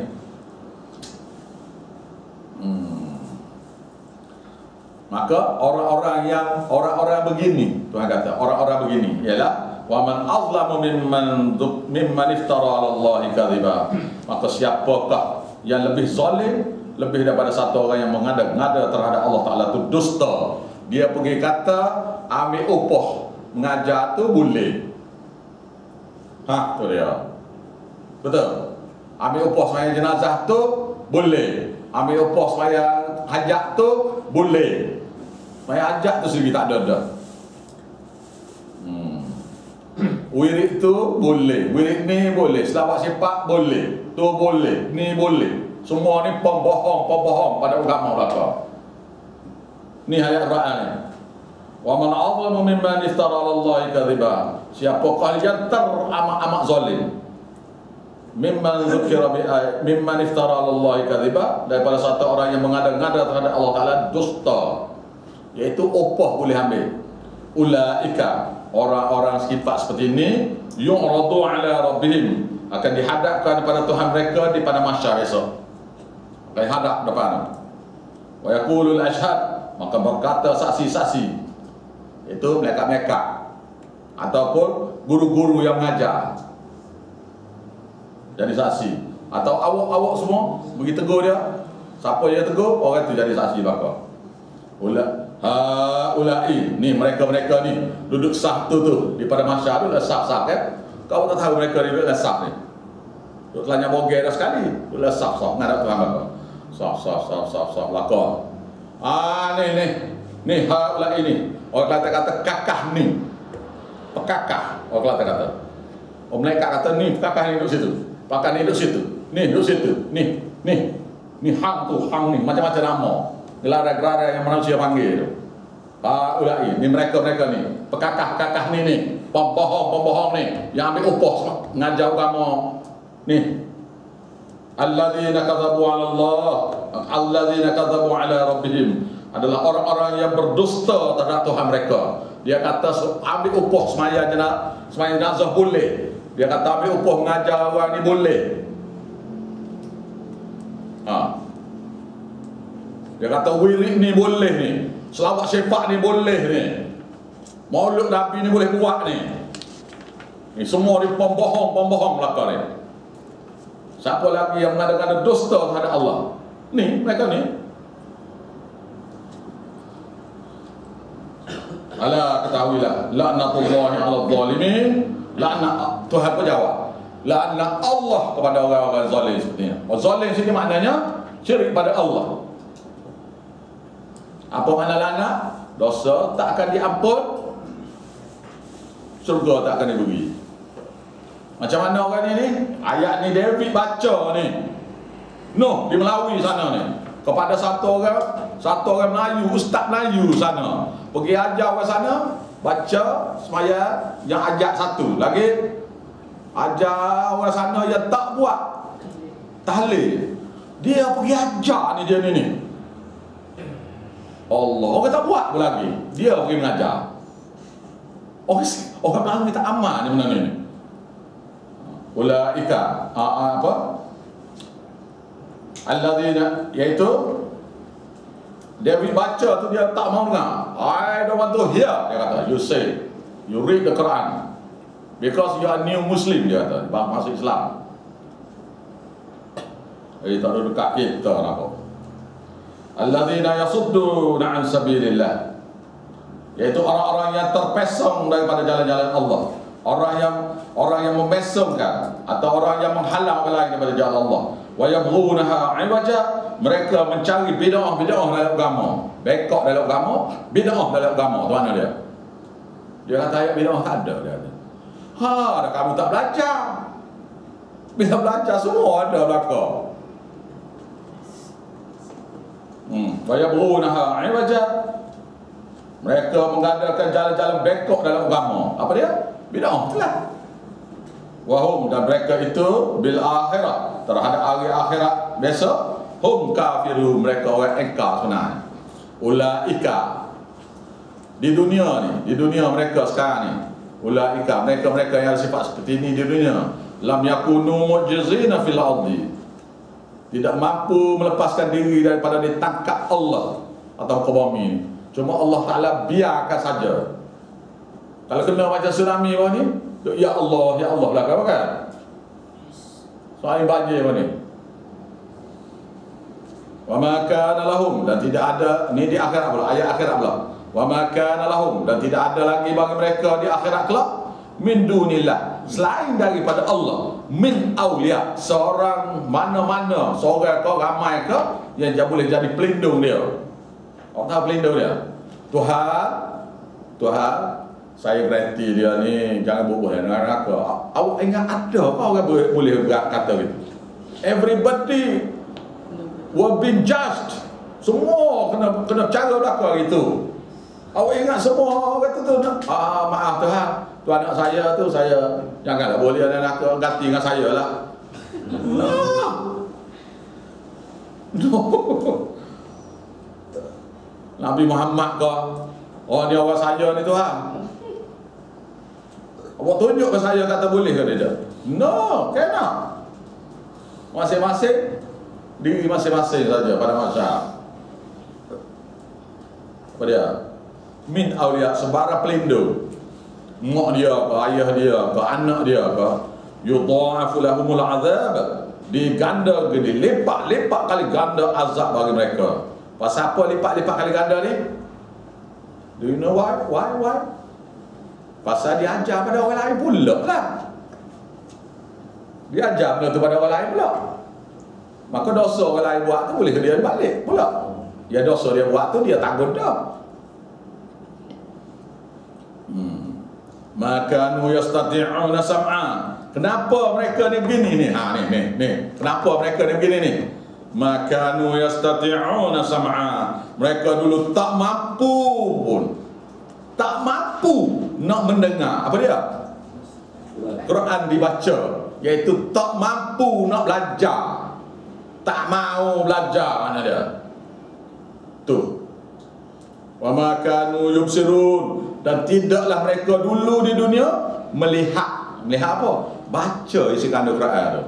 Maka orang-orang begini, Tuhan kata, orang-orang begini ialah wa man azlamu mimman iftara 'ala Allahi kadhiba. Maka siapakah yang lebih zalim, lebih daripada satu orang yang mengada-ngada terhadap Allah Taala, itu dusta. Dia pergi kata ambil upah mengajar tu boleh. Tu dia. Betul. Ambil upah sembahyang jenazah tu boleh. Ambil upah sembahyang hajat tu boleh. Sembahyang hajat tu sendiri tak ada dah. Wirid tu boleh, wirid ni boleh, selawat sifat boleh, tu boleh, ni boleh. Semua ni pembohong pada agama belaka. Ni ayat Quran ni. Wa man azlamu mimman iftara 'ala Allahi kadhiba. Siapakah yang teramat-amat zalim? mimman dzukira bi mimman iftara 'ala Allah kadhiba, daripada satu orang yang mengada-ngada terhadap Allah Taala dusta, iaitu upah boleh ambil. Ulaika, orang-orang sifat seperti ini, yu'radu 'ala rabbihim, akan dihadapkan kepada Tuhan mereka di pada mahsyar esok. Akan hadap depan. Wa yaqulul ashhad, maka berkata saksi-saksi, itu mereka-mereka ataupun guru-guru yang mengajar jadi saksi, atau awak-awak semua bagi tegur dia. Siapa yang tegur, orang itu jadi saksi bakal. Ulai, ni mereka-mereka ni duduk saf tu di pada mahsyar tu, dah saf-saf kan. Kau tak tahu mereka ni duduk dah saf ni. Duduk telanya bogel dah sekali, duduk dah saf-saf ngadap Tuhan bakal. Saf lakon. Ni ulai ni. Orang Kelantan kata kakah ni. Pekakah orang Kelantan kata. Orang Melayu kata ni pekakah ni duduk situ. Pakar ni duduk situ. Ni duduk situ. Ni hang tu, hang ni macam-macam nama. Gelar-gelar yang manusia panggil tu. Ulai ni mereka-mereka ni. Pekakah ni. Pembohong ni yang ambil upah ngajar agama ni. Alladzina kadzabu 'ala Allah, alladzina kadzabu 'ala rabbihim, adalah orang-orang yang berdusta terhadap Tuhan mereka. Dia kata ambil upah semaya jenazah boleh. Dia kata ambil upah mengajar orang ni boleh. Dia kata wirid ni boleh ni. Selawat syifa ni boleh ni. Maulud Nabi ni boleh buat ni. Ni semua ni pembohong belaka ni. Siapa lagi yang mengada-ngada dusta terhadap Allah? Ni, mereka ni. Ala ketahuilah, la'natullahi 'ala zalimin. Laknat Tuhan pun jawab. Laknat Allah kepada orang-orang zalim seperti ini. Zalim sini maknanya syirik pada Allah. Apa makna laknat? Dosa tak akan diampun, surga tak akan diberi. Macam mana orang ni? Ayat ni David baca ni. Noh di Melawi sana ni. Kepada satu orang Melayu, ustaz Melayu sana. Pergi ajar orang sana, baca semaya yang ajak satu. Lagi ajar orang sana yang tak buat tahlil. Dia pergi ajar ni dia ni. Allah, orang tak buat pun lagi. Dia pergi mengajar. Orang Melayu tak aman ni benda ni. Ulaika apa? Alladzina, iaitu David baca tu dia tak mau dengar. I don't want to hear, dia kata. You say, you read the Quran because you are new Muslim, dia kata. Masuk Islam. Tak ada dekat kita apa. Alladzina yasudduna an sabilillah, iaitu orang-orang yang terpesong daripada jalan-jalan Allah. Orang yang memesongkan atau orang yang menghalang orang lain daripada jalan Allah. Wa yabghunaha 'iwaja, mereka mencari bid'ah dalam agama. Bekok dalam agama, bid'ah dalam agama. Tu mana dia? Dia kata ayat bid'ah tak ada, dia kata. Dah kamu tak belajar. Bila belajar semua ada belaka. Wa yabghunaha 'iwaja, mereka mengadakan jalan-jalan bekok dalam agama. Apa dia? Bid'ah itulah. Wahum, dan mereka itu bil akhirat, terhadap hari akhirat besok, hum kafirun, mereka orang engkar sebenarnya. Ulaika, di dunia mereka sekarang ni, ulaika, mereka yang sifat seperti ini di dunia, lam yakunu mu'jizina fil ardi, tidak mampu melepaskan diri daripada ditangkap Allah atau ke bumi. Cuma Allah Ta'ala biarkan saja. Kalau kena macam tsunami bawah ni, ya Allah belakang kan? Soal banjir bawah ni. Wa ma kana lahum, dan tidak ada, ni di akhirat pula, ayat akhirat pula. Wa ma kana lahum, dan tidak ada lagi bagi mereka di akhirat kelak min dunillah, selain daripada Allah, min awliya, seorang mana-mana, seorang ke ramai ke yang boleh jadi pelindung dia. Orang tahu pelindung dia? Tuhan, saya berhenti dia ni, jangan bubuh dengan neraka. Awak ingat ada apa orang boleh kata gitu? Everybody will be judged. Semua kena cara belaka gitu. Awak ingat semua kata tu, maaf Tuhan, tu anak saya tu, saya janganlah boleh ada neraka, ganti dengan saya lah. No. No. Nabi Muhammad ke, oh ni orang saya ni Tuhan. Awak tunjuk ke saya kata boleh ke tidak? No, cannot. Masing-masing diri masing-masing saja pada masa. Apa dia? Min awliya, sebara pelindung. Mak dia ke, ayah dia ke, anak dia ke, yudha'afu lahumul azab, diganda gede, lipat-lipat kali ganda azab bagi mereka. Pasal apa lipat-lipat kali ganda ni? Do you know why? Why? Pasal dia ajar pada orang lain pula lah. Dia ajar benda tu pada orang lain pula. Maka dosa orang lain buat tu boleh ke dia balik pula. Ya dosa dia buat tu dia tanggung dah. Maka nu yastati'una sam'a. Kenapa mereka ni begini ni? Ni. Kenapa mereka ni begini ni? Maka nu yastati'una sam'a. Mereka dulu tak mampu pun. Tak mampu nak mendengar. Apa dia? Quran dibaca. Iaitu tak mampu nak belajar. Tak mau belajar mana dia? Tu. Wa ma kanu yubsirun, dan tidaklah mereka dulu di dunia melihat. Melihat apa? Baca isi kandung Quran tu.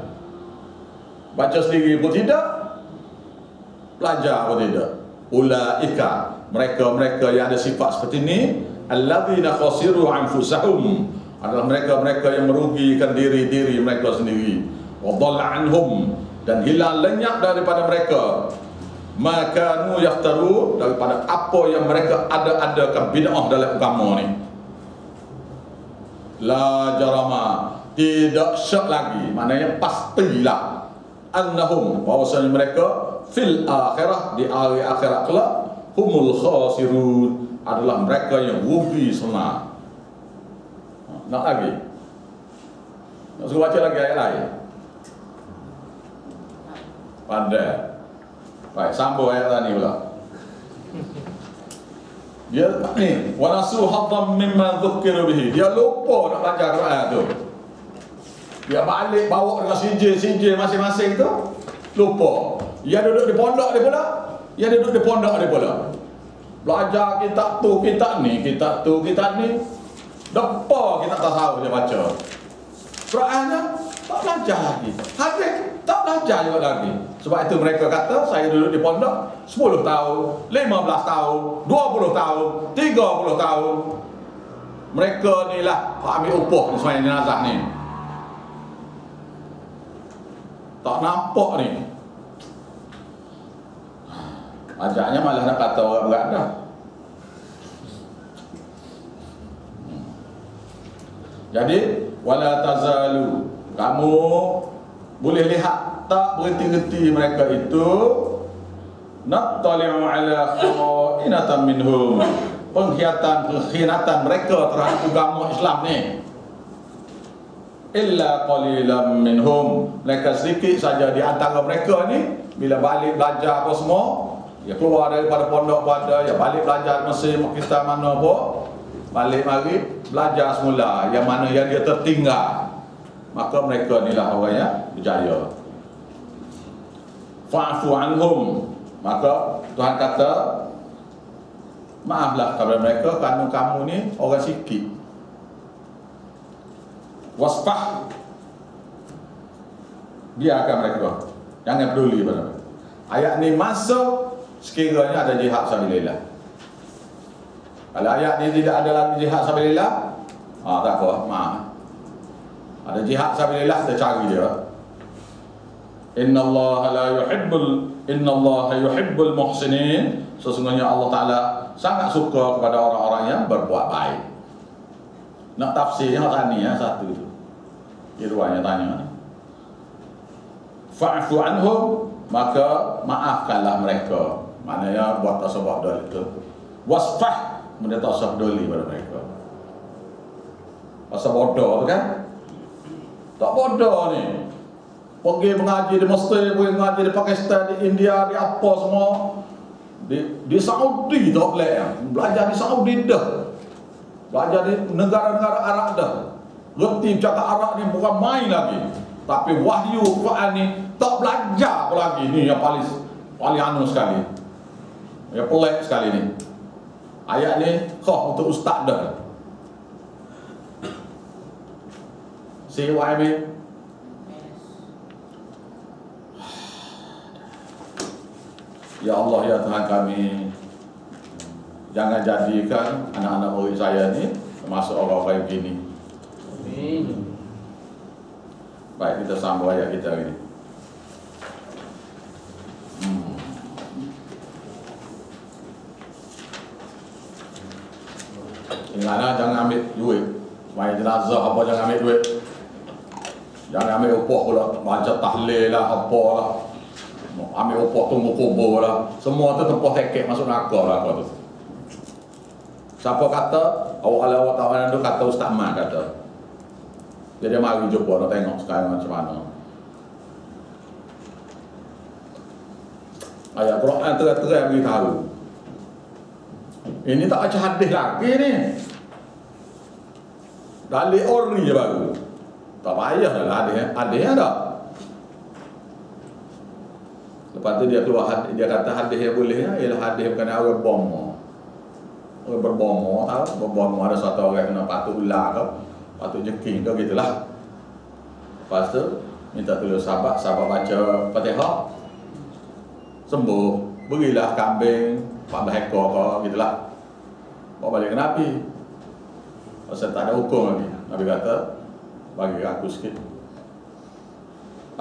Baca sendiri pun tidak, belajar pun tidak. Ulaika, mereka-mereka yang ada sifat seperti ini, alladzina khasiru anfusahum, adalah mereka-mereka yang merugikan diri-diri mereka sendiri. Wa dhalla anhum, dan hilang lenyap daripada mereka maka nu yaftaru, daripada apa yang mereka ada-adakan bid'ah dalam agama ni. La jarama, tidak syak lagi, maknanya pastilah, annahum, bahawasanya mereka fil akhirah, di hari akhirat kelak, humul khasirun, adalah mereka yang rugi senar. Nak lagi? Nak suruh baca lagi ayat lain? Pandai. Baik, sambung ayat tadi pula. Dia ni, wa nasu haddam mimma dzukkiru bihi. Dia lupa nak baca Quran tu. Dia balik bawa dengan sijil masing-masing tu, lupa. Dia duduk di pondok dia pula. Dia duduk di pondok dia pula. Belajar kitab tu, kitab ni, kitab tu, kitab ni. Depa kita tak tahu dia baca. Qurannya tak belajar lagi. Hadis tak belajar juga lagi. Sebab itu mereka kata, saya duduk di pondok 10 tahun, 15 tahun, 20 tahun, 30 tahun. Mereka ni lah ambil upah ni semayang jenazah ni. Tak nampak ni. Ajaknya malah nak kata orang berat dah. Jadi wala tazalu, kamu boleh lihat tak berhenti-henti mereka itu nattali'u ala kha'inatan minhum, pengkhianatan mereka terhadap agama Islam ni. Illa qalilan minhum, mereka sedikit saja di antara mereka ni bila balik belajar apa semua, ya keluar daripada pondok pada, ya balik belajar Mesir, Pakistan mana apa, balik mari belajar semula yang mana yang dia tertinggal, maka mereka inilah orang yang berjaya. Fa'fu anhum, maka Tuhan kata maaflah kepada mereka kerana kamu ni orang sikit. Wasfah, biarkan mereka, jangan peduli pada mereka. Ayat ni masuk sekiranya ada jihad sabilillah. Kalau ayat ni tidak ada lagi jihad sabilillah, tak apa, maaf. Ada jihad sabilillah, kita cari dia. Innallaha yuhibbul muhsinin, sesungguhnya Allah Ta'ala sangat suka kepada orang-orang yang berbuat baik. Nak tafsirnya tani ya, satu tu. Irwannya tanya. Fa'fu anhum, maka maafkanlah mereka. Maknanya buat tasawuf dah itu. Wasfah, benda tasawuf doli pada mereka. Pasal bodoh tu kan? Tak bodoh ni. Pergi mengaji di Mesir, pergi mengaji di Pakistan, di India, di apa semua. Di Saudi tak boleh. Belajar di Saudi dah. Belajar di negara-negara Arab dah. Reti cakap Arab ni bukan main lagi. Tapi wahyu Quran ni tak belajar apa lagi. Ni yang paling anu sekali. Yang pelik sekali ni. Ayat ni untuk ustaz dah. See what I mean? Ya Allah, ya Tuhan kami, jangan jadikan anak-anak murid saya ni termasuk orang-orang yang begini. Amin. Baik, kita sambung ayat kita hari ni. Ingatlah, jangan ambil duit. Main jenazah apa, jangan ambil duit. Jangan ambil upah pula, baca tahlil lah, apa lah. Ambil upah tunggu kubur lah. Semua tu tempoh teket masuk neraka lah apa tu. Siapa kata, awak tawanan tu kata Ustaz Mat kata. Jadi mari jumpa, nak tengok sekarang macam mana. Ayat Quran terang-terang beritahu. Ini tak baca hadis lagi ni. Dalil ori je baru. Tak payah dah hadis. Hadis ada. Lepas tu dia keluar hadis, dia kata hadis yang boleh ialah hadis bukan orang bomo. Orang berbomo, tahu? Berbomo ada satu orang kena patut ular ke, patut jeking ke gitulah. Lepas tu minta tolong sahabat baca Fatihah. Sembuh, berilah kambing 14 ekor ke gitulah. Bawa balik ke Nabi. Pasal tak ada hukum lagi. Nabi kata, bagi aku sikit.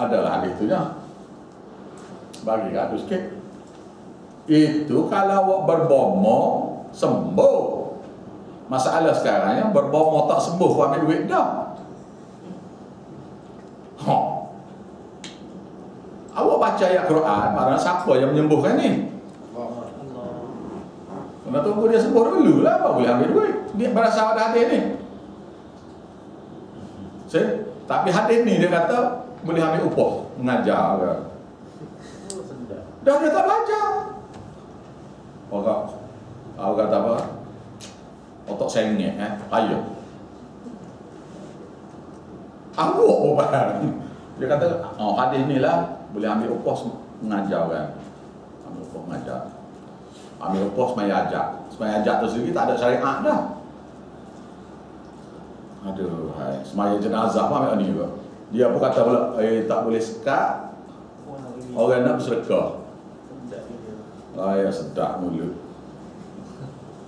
Adalah hadis tu nya. Bagi aku sikit. Itu kalau awak berbomo sembuh. Masalah sekarang yang berbomo tak sembuh, kau ambil duit dah. Awak baca ayat Quran, mana siapa yang menyembuhkan ni? Kena tunggu dia sembuh dulu lah, apa boleh ambil duit. Dia berasa ada hadis ni. Tapi hadis ni dia kata boleh ambil upah, mengajar ke. Dah dia tak baca. Awak kata apa? Otak sengit ayo. Awak bukan. Dia kata, hadis ni lah boleh ambil upah mengajar kan. Ambil upah mengajar. Ambil upah semaya ajak. Semaya ajak tu sendiri tak ada syariat dah. Aduh, semaya jenazah pun ambil ni juga. Dia pun kata pula, tak boleh sekat. Orang nak bersedekah. Ya sedap mulut.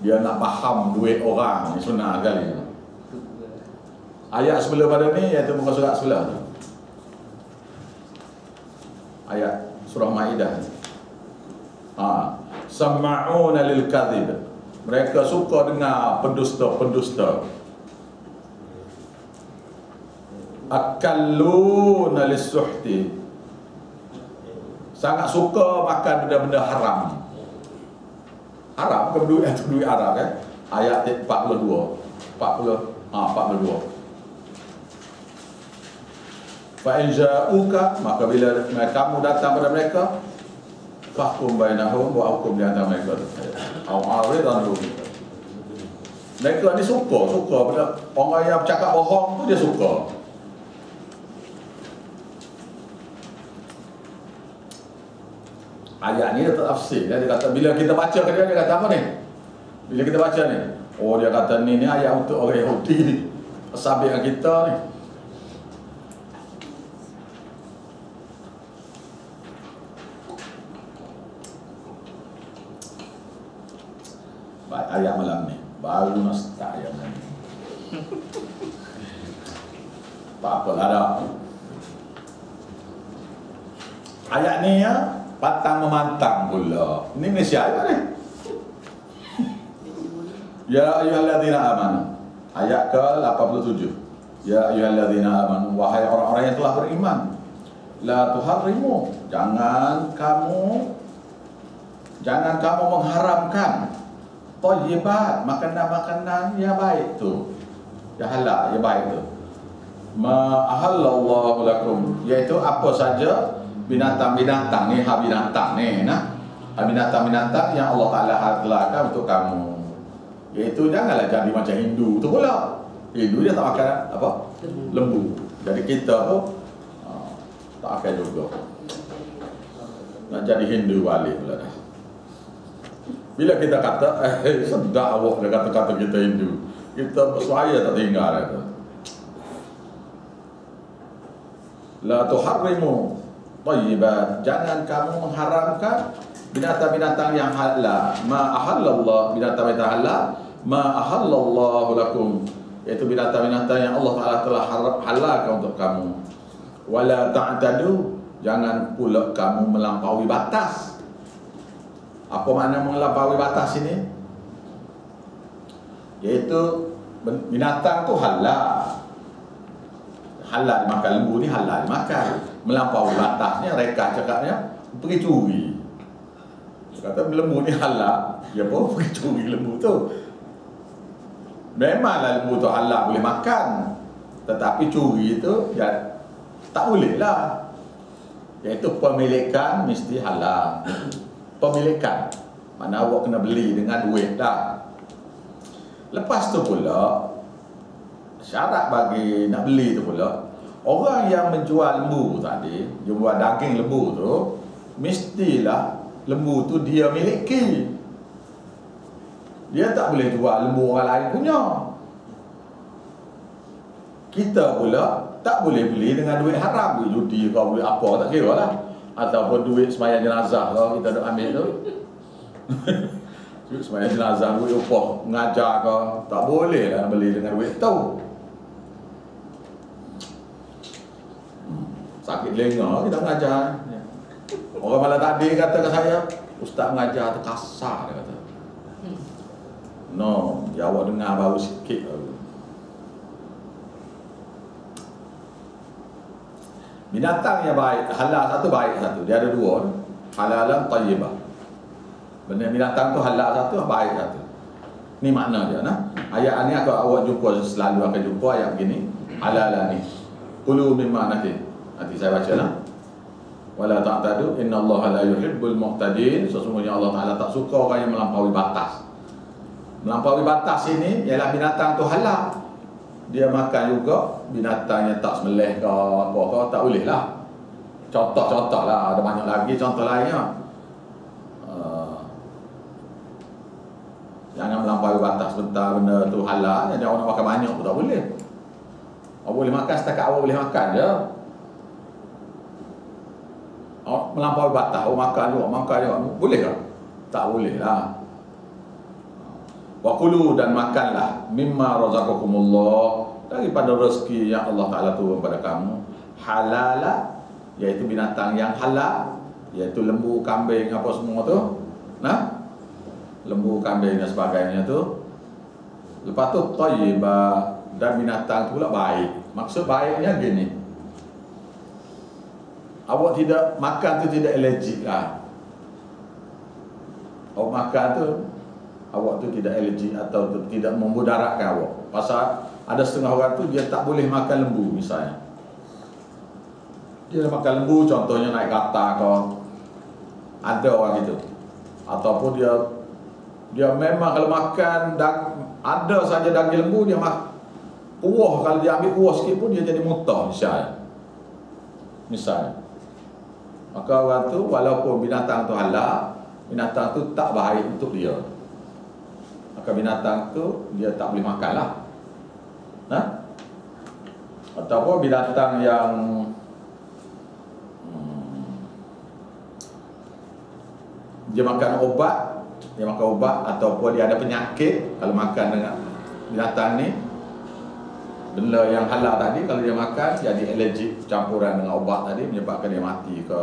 Dia nak faham duit orang ni sunnah kali. Ayat sebelah pada ni iaitu muka surat sebelah tu. Ayat surah Maidah. Sama'una lil kadhib. Mereka suka dengar pendusta-pendusta. Akalluna lis-suhti. Sangat suka makan benda-benda haram. Haram ke duit itu duit haram kan? Ayat 42. 42. Fa in ja'uka, maka bila kamu datang pada mereka, fahkum bainahum, buat hukum di antara mereka. Awal-awal dulu. Mereka ni suka bila orang yang bercakap bohong tu dia suka. Ayat ni dia tak tafsir. Dia kata bila kita baca ke dia kata apa ni? Bila kita baca ni, oh dia kata ni ayat untuk orang Yahudi ni. Sahabat kita ni. Baik, ayat malam ni baru nak start ayat malam ni. Tak apalah dah. Ayat ni ya patang memantang pula. Ini Malaysia ayat ni. Ya ayyuhalladzina amanu. Ayat ke-87. Ya ayyuhalladzina amanu, wahai orang-orang yang telah beriman. La tuharrimu, jangan kamu mengharamkan thayyibat, makanan-makanan yang baik tu. Ya halal, ya baik tu. Ma ahallallahu lakum, iaitu apa saja binatang-binatang ni, binatang ni nah. Binatang-binatang yang Allah Taala halalkan untuk kamu. Iaitu janganlah jadi macam Hindu tu pula. Hindu dia tak makan apa? Lembu. Jadi kita tu Tak akan juga. Nak jadi Hindu balik pula dah. Bila kita kata, sedap awak dia kata-kata kita Hindu. Kita bersuaya tak tinggal itu. La tuharrimu thayyibat. Jangan kamu mengharamkan binatang-binatang yang halal. Ma ahallallah, binatang-binatang halal. Ma ahallallahu lakum. Iaitu binatang-binatang yang Allah Ta'ala telah halalkan untuk kamu. Wala ta'tadu. Jangan pula kamu melampaui batas. Apa makna melampaui batas ini? Iaitu binatang tu halal. Halal dimakan, lembu ni halal dimakan. Melampaui batasnya, mereka cakapnya pergi curi. Dia kata lembu ni halal, dia pun pergi curi lembu tu. Memanglah lembu tu halal boleh makan, tetapi curi tu ya, tak boleh lah. Iaitu pemilikan mesti halal. Pemilikan, mana awak kena beli dengan duit dah. Lepas tu pula, syarat bagi nak beli tu pula, orang yang menjual lembu tadi, jual daging lembu tu, mestilah lembu tu dia miliki. Dia tak boleh jual lembu orang lain punya. Kita pula tak boleh beli dengan duit haram, duit judi kau, duit apa tak kira lah. Ataupun duit sembahyang jenazah kalau kita nak ambil tu. Duit sembahyang jenazah, duit upah mengajar kau, tak boleh lah beli dengan duit tu. Sakit lenga kita mengajar. Orang malam tadi kata ke saya, ustaz mengajar tu kasar, dia kata. No, ya awak dengar baru sikit baru. Binatang yang baik, halal satu, baik satu. Dia ada dua, halalan tayyibah. Benda binatang tu halal satu, baik satu. Ni makna dia nah. Ayat ni awak jumpa, selalu akan jumpa ayat begini. Halalan ni. Kulu mimma nanti saya baca lah. Wala ta'tadu innallaha la yuhibbul mu'tadin. Sesungguhnya Allah Ta'ala tak suka orang yang melampaui batas. Melampaui batas ini ialah binatang tu halal. Dia makan juga binatang yang tak sembelih ke apa ke, tak boleh lah. Contoh-contoh lah, ada banyak lagi contoh lainnya. Jangan melampaui batas bentar benda tu halal, jadi orang nak makan banyak pun tak boleh. Awak boleh makan setakat awak boleh makan je. Awak melampaui batas, awak makan juga, boleh tak? Tak boleh lah. Wa kulu, dan makanlah mimma razaqakumullah, daripada rezeki yang Allah Ta'ala turun pada kamu, halala, iaitu binatang yang halal, iaitu lembu, kambing, apa semua tu. Nah, lembu, kambing dan sebagainya tu. Lepas tu thayyibah, dan binatang tu pula baik. Maksud baiknya gini, awak tidak makan tu tidak allergic lah. Awak makan tu, awak tu tidak allergic atau tidak memudaratkan awak. Pasal ada setengah orang tu dia tak boleh makan lembu misalnya. Dia makan lembu, contohnya naik kata kau. Ada orang itu. Ataupun dia memang kalau makan ada saja daging lembu dia kuah, kalau dia ambil kuah sikit pun dia jadi muntah misalnya. Maka orang tu walaupun binatang tu halal, binatang tu tak baik untuk dia. Maka binatang tu dia tak boleh makan lah. Nah? Ataupun binatang yang dia makan obat, ataupun dia ada penyakit, kalau makan dengan binatang ni, benda yang halal tadi, kalau dia makan jadi allergic campuran dengan obat tadi, menyebabkan dia mati ke,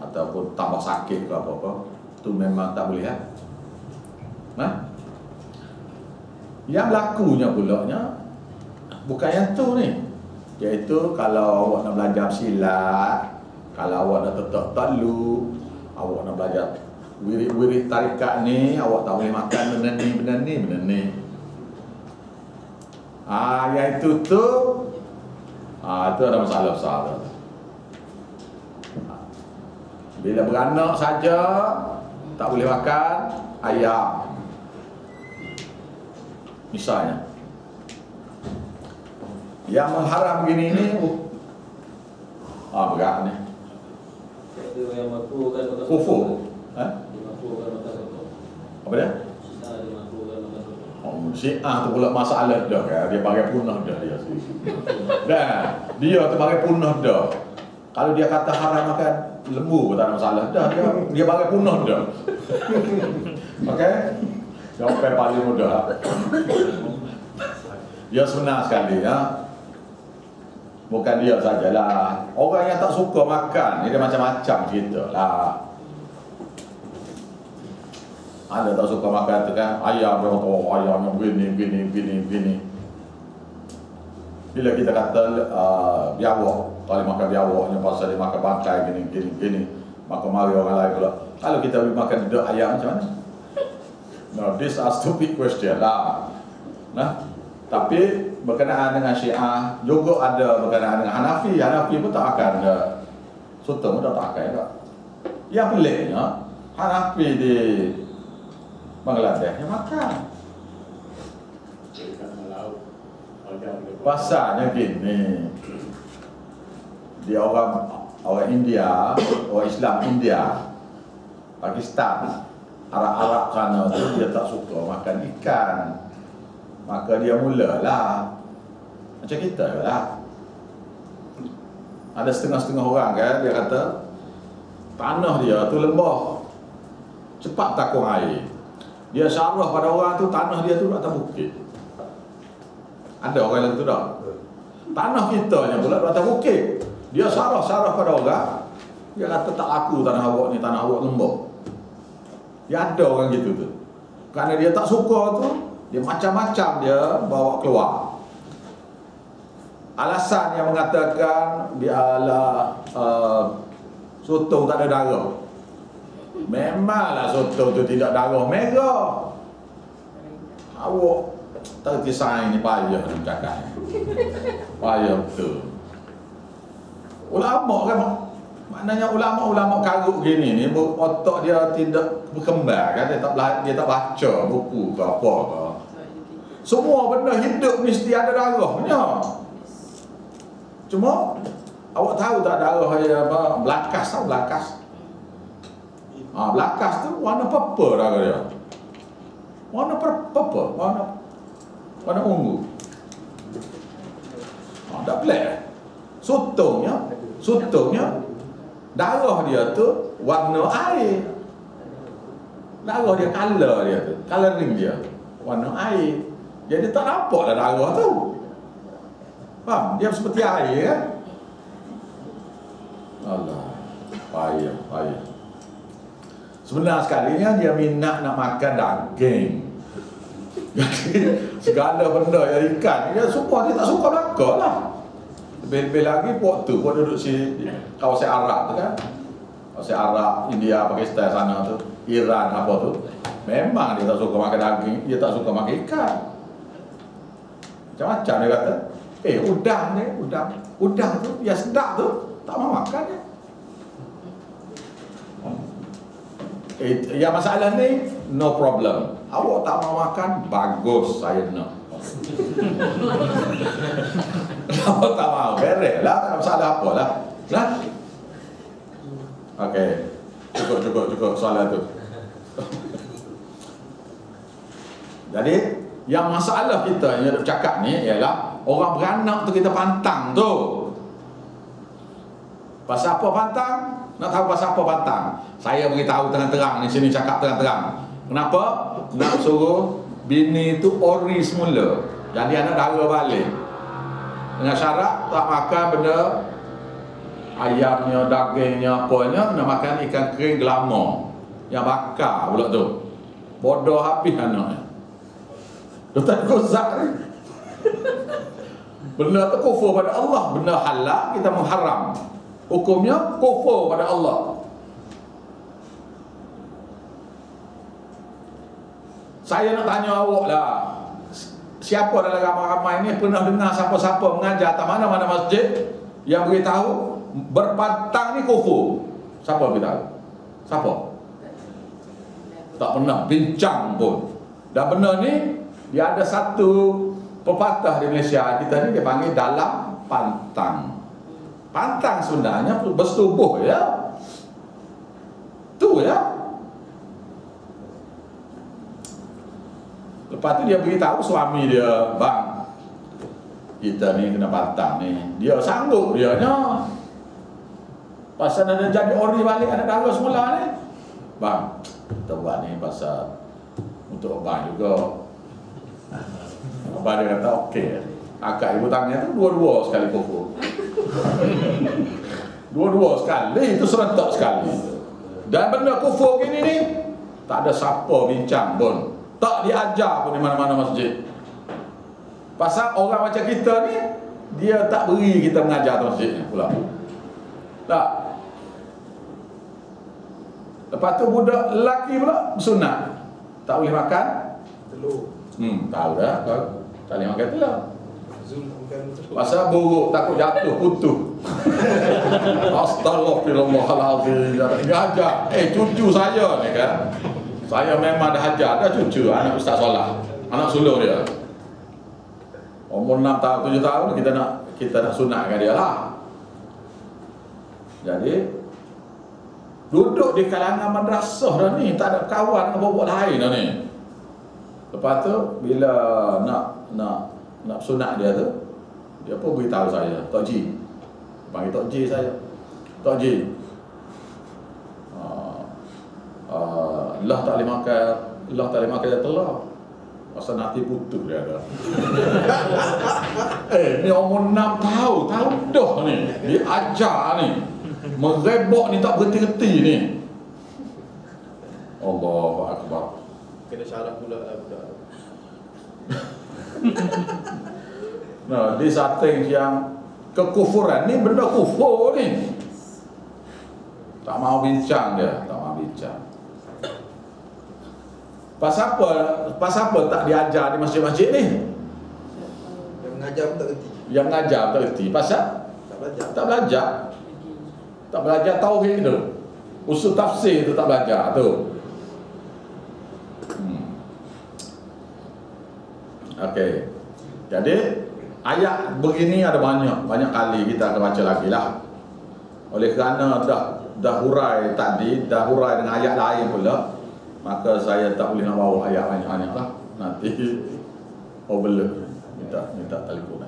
ataupun tambah sakit ke apa-apa, tu memang tak boleh lah. Nah? Yang lakunya pulaknya bukan yang tu ni, iaitu kalau awak nak belajar silat, kalau awak nak tetap takluk, awak nak belajar wirid tarikat ni, awak tak boleh makan benda ni. Yang itu tu itu ada masalah besar. Bila beranak saja tak boleh makan ayam misalnya. Yang mengharam begini ni Berat ni. Kufur. Apa dia? Syiah tu pula masalah dah kan. Dia bagi punah dah dia. Dan dia tu bagi punah dah. Kalau dia kata haram makan lembu pun tak ada masalah dah. Dia bagi punah dah. Okey? Jawapan paling mudah. Dia sebenar sekali ya. Bukan dia sajalah. Orang yang tak suka makan, dia macam-macam cerita lah. Ada tak suka makan tu kan, ayam dia kata, oh ayam yang begini. Bila kita kata biawak, kalau dia makan biawaknya pasal dia makan bangkai gini, maka mari orang lain pula. Kalau kita boleh makan dedek ayam macam mana? No, these are stupid question lah. Nah, tapi berkenaan dengan Syiah juga ada berkenaan dengan Hanafi. Hanafi pun tak akan Sultan pun tak akan juga. Yang peliknya Hanafi di Bangladesh yang makan. Pasalnya gini, dia orang India, orang Islam India, Pakistan, Arab sana tu dia tak suka makan ikan. Maka dia mulalah macam kita lah. Ada setengah-setengah orang kan, dia kata tanah dia tu lembah, cepat takung air. Dia syarah pada orang tu, tanah dia tu atas bukit. Ada orang yang tu tak? Tanah kita ni pula atas bukit. Dia syarah pada orang, dia kata tak laku tanah awak ni, tanah awak lembah. Dia ada orang gitu tu. Kerana dia tak suka tu, dia macam-macam dia bawa keluar. Alasan yang mengatakan biarlah sotong tak ada darah. Memanglah sotong tu tidak darah merah. Awak tak kisah ni payah ni cakap. Payah betul. Ulama kan, maknanya ulama-ulama karut gini ni otak dia tidak berkembang kan, dia tak baca buku ke apa ke. Semua benda hidup mesti ada darahnya. Cuma awak tahu tak darah apa belakas tau, belakas. Belakas tu warna purple darah dia. Warna purple, warna ungu. Tak black. Sutungnya darah dia tu warna air. Darah dia color dia tu, coloring dia warna air. Jadi tak nampak dah darah tu. Faham? Dia seperti air kan? Allah, payah. Sebenar sekalinya dia minat nak makan daging. Jadi segala benda yang ikan dia semua dia tak suka belakang lah. Lebih-lebih lagi waktu buat duduk si kawasan Arab tu kan, kawasan Arab, India, Pakistan sana tu, Iran apa tu, memang dia tak suka makan daging, dia tak suka makan ikan. Macam-macam dia kata, udang tu yang sedap tu tak mau makan dia. Yang masalah ni no problem. Awak tak mau makan, bagus, saya nak. Awak tak mau, beres lah, tak ada masalah apa lah. Okey, cukup soalan tu. Jadi yang masalah kita yang cakap ni ialah orang beranak tu kita pantang tu. Pasal apa pantang? Nak tahu pasal apa pantang? Saya beritahu terang-terang di sini, cakap terang-terang. Kenapa? Nak suruh bini tu ori semula, jadi anak dara balik. Dengan syarat tak makan benda ayamnya, dagingnya, apanya, nak makan ikan kering gelama yang bakar pula tu. Bodoh habis anaknya. Dia tak kozak ni. Benda tu kufur pada Allah. Benda halal kita mengharam. Hukumnya kufur pada Allah. Saya nak tanya awak lah, siapa dalam ramai-ramai ni pernah dengar siapa-siapa mengajar atas mana-mana masjid yang beritahu berpantang ni kufur? Siapa beritahu? Siapa? Tak pernah bincang pun. Dan benda ni dia ada satu pepatah di Malaysia kita ni, dia panggil dalam pantang. pantang sunnahnya bersetubuh ya. Tu ya. Lepas tu dia beritahu suami dia, bang, kita ni kena pantang ni. Dia sanggup dia nya. Pasal ada jadi ori balik anak dara semula ni. Bang, kita buat ni pasal untuk abang juga. Abang dia kata okey. Akak ibu tanya tu dua-dua sekali kufur. Dua-dua sekali, itu serentak sekali. Dan benda kufur gini ni tak ada siapa bincang pun, tak diajar pun di mana-mana masjid. Pasal orang macam kita ni, dia tak beri kita mengajar masjid ni pula. Tak. Lepas tu budak lelaki pula bersunat, tak boleh makan Telur. tahu dah, tak boleh makan telur. Zoom bukan telur. Pasal buruk, takut jatuh, putus. Astagfirullahaladzim. Dia ajar. Cucu saya ni kan, saya memang dah ajar dah cucu anak Ustaz Solah, anak sulung dia. Umur 6 tahun, 7 tahun kita nak sunatkan dia lah. Jadi duduk di kalangan madrasah dah ni, tak ada kawan dengan bobok lain dah ni. Lepas tu bila nak sunat dia tu, dia pun beritahu saya, Tok Ji, panggil Tok Ji saya, Tok Ji, Allah tak boleh makan telur, pasal nanti putus dia ada. Ni umur 6 tahun, tahu dah ni, dia ajar ni, merebok ni tak berhenti-henti ni. Allahu Akbar. Kena syarah pula lah budak. Nah, di samping yang kekufuran ni, benda kufur ni, tak mau bincang dia, tak mau bincang. Pasal apa tak diajar di masjid-masjid ni? Yang mengajar pun tak kerti. Yang ngajar tak kerti. Pasal Tak belajar. tak belajar tauhid tu, usul tafsir tu tak belajar tu. Okey. Jadi ayat begini ada banyak kali kita akan baca lagi lah. Oleh kerana dah hurai tadi, dah hurai dengan ayat lain pula, maka saya tak boleh nak bawa ayat banyak-banyak lah. Nanti overload, minta telefon.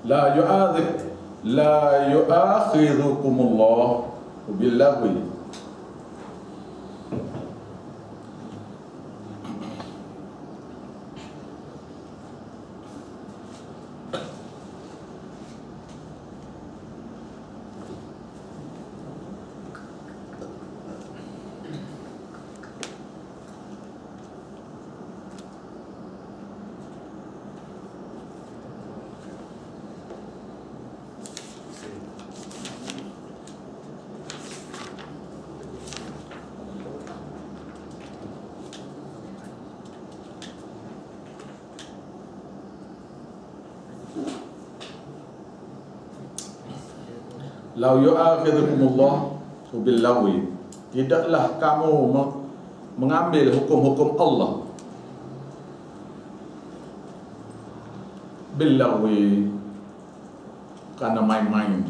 La yu'akhidhukumullah billahwi. Lau yu'akhidhukumullah billahwi, tidaklah kamu mengambil hukum-hukum Allah billahwi, karena main-main.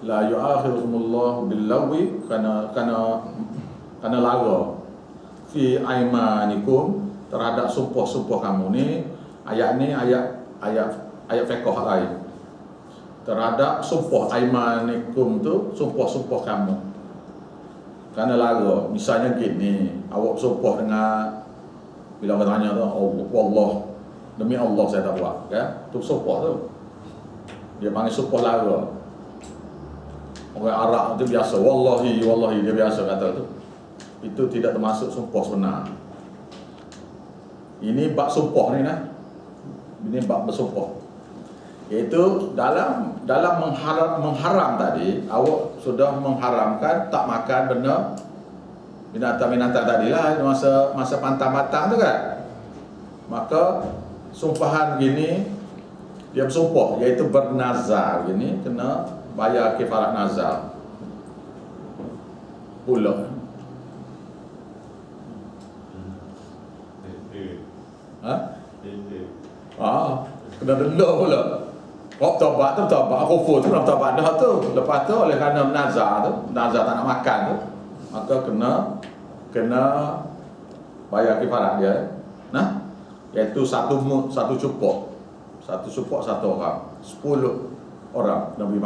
La yu'akhidhukumullah billahwi, karena lara fi aimanikum, terhadap sumpah-sumpah kamu ni. Ayat ni ayat fiqh lain. Terhadap sumpah aimanikum tu, sumpah-sumpah kamu, kerana lara. Misalnya gini, awak sumpah dengan, bila orang tanya tu, Allah, demi Allah saya tak buat, kan? Tu sumpah tu, dia panggil sumpah lara. Orang Arab tu biasa, wallahi, dia biasa kata tu. Itu tidak termasuk sumpah sebenar. Ini bab sumpah ni nah. Ini bab bersumpah. Iaitu dalam mengharam tadi, awak sudah mengharamkan tak makan benda binatang-binatang tadilah masa pantang-pantang tu kan. Maka sumpahan gini, dia bersumpah, iaitu bernazar gini, kena bayar kifarat nazar pula. Kena delok pula. Kau tobat tu tobat kufur tu tobat dah tu. Lepas tu oleh kerana nazar tak nak makan tu, maka kena bayar kifarat dia. Nah, iaitu satu cupok. Satu cupok satu orang. 10 orang kena beri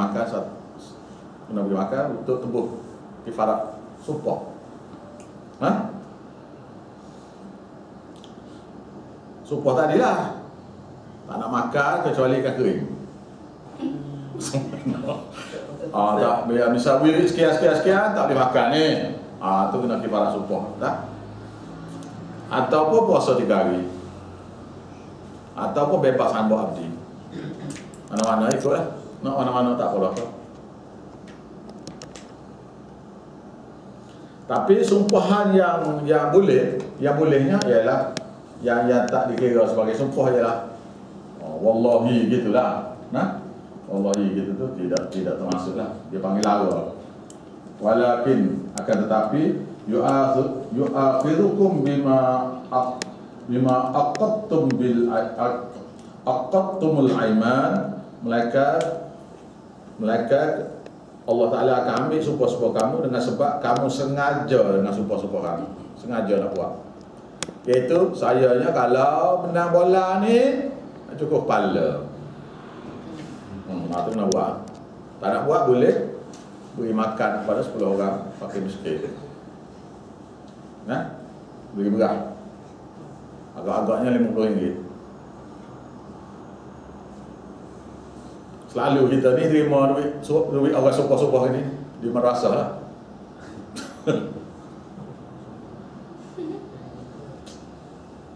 makan untuk tebus kifarat supok. Nah, supok tadilah tak nak makan kecuali ikan kering. Tak, misal wirid sekian tak boleh makan ni. Tu kena kifarat supok, tak? Ataupun puasa 3 hari. Ataupun bebas hamba abdi. Mana-mana ikutlah. Nak mana-mana tak apa-apa. Tapi sumpahan yang bolehnya ialah yang tak dikira sebagai sumpah ialah wallahi gitulah. Nah, wallahi gitu tu tidak termasuklah. Dia panggil lara. Walakin akan tetapi yu'akhirukum bima aqadtumul aiman, malaikat Allah Ta'ala akan ambil sumpah-sumpah kamu dengan sebab kamu sengaja dengan sumpah-sumpah kamu, sengaja nak buat. Iaitu sayanya kalau menang bola ni cukup kepala. Itu nak buat. Tak nak buat boleh beri makan kepada 10 orang fakir miskin. Nah, beri beras. Agak-agaknya RM50. Selalu kita ni terima duit orang sopah-sopah ni di madrasah lah.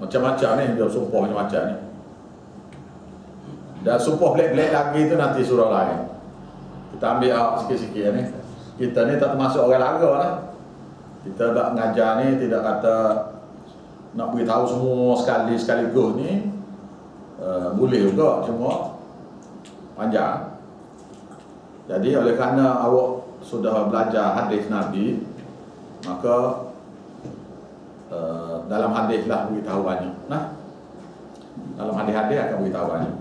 Macam-macam ni dia sumpah macam-macam ni. Dan sumpah black-black lagi tu nanti surah lain. Kita ambil sikit-sikit ni. Kita ni tak termasuk orang lara lah. Kita tak mengajar ni tidak kata nak beritahu semua sekaligus ni. Boleh juga, cuma panjang. Jadi oleh kerana awak sudah belajar hadis Nabi, maka dalam hadis lah beritahu banyak. Nah, dalam hadis-hadis akan beritahu banyak.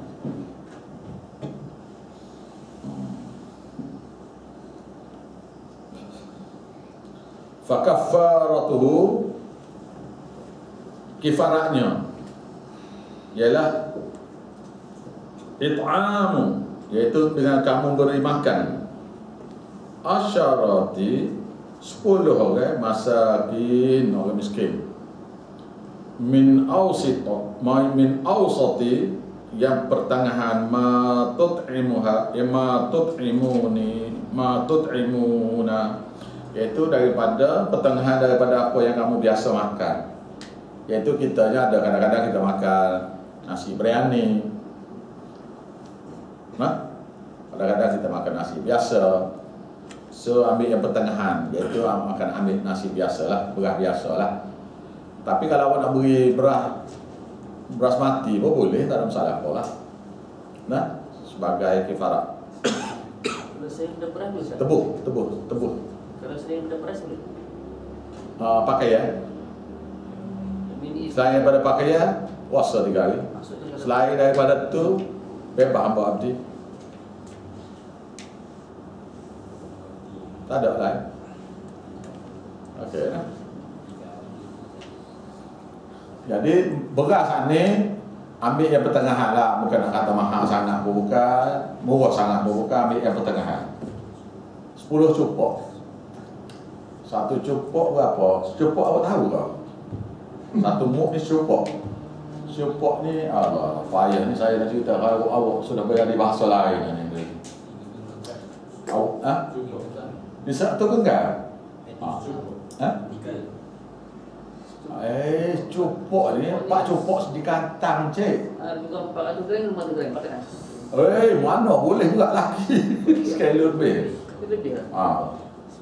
Fakaffaratuhu, kifaratnya ialah it'amu, iaitu dengan kamu beri makan asyarati 10 orang masakin, orang miskin, min awsati yang pertengahan ma tut'imuna, iaitu daripada pertengahan daripada apa yang kamu biasa makan. Iaitu kitanya ada kadang-kadang kita makan nasi biryani. Kadang-kadang kita makan nasi biasa. So ambil yang pertengahan, iaitu ambil nasi biasa lah, beras biasa lah. Tapi kalau awak nak beri beras mati pun boleh, tak ada masalah apa lah. Nah, sebagai kifarat. Kalau saya dah beras boleh? Tebuh. Kalau saya dah beras boleh? Pakaian. Selain daripada pakaian, puasa 3 hari. Selain daripada tu, bebas hamba abdi. Tak ada lain. Okey. Jadi beras ni ambil yang pertengahan lah. Bukan nak kata mahal sangat pun bukan, murah sangat pun bukan, ambil yang pertengahan. 10 cupok. Satu cupok berapa? Cupok awak tahu tak? Satu muk ni cupok. Cupok ni, Allah, payah ni saya dah cerita. Kalau awak sudah bayar di bahasa lain ni. Awak, bisa tu genggam? Cupok ni, pak cupok di kantang cik. Bukan 400 gram, 500 gram makan. Mana boleh pula lagi. Sekali lebih. Lebih lah.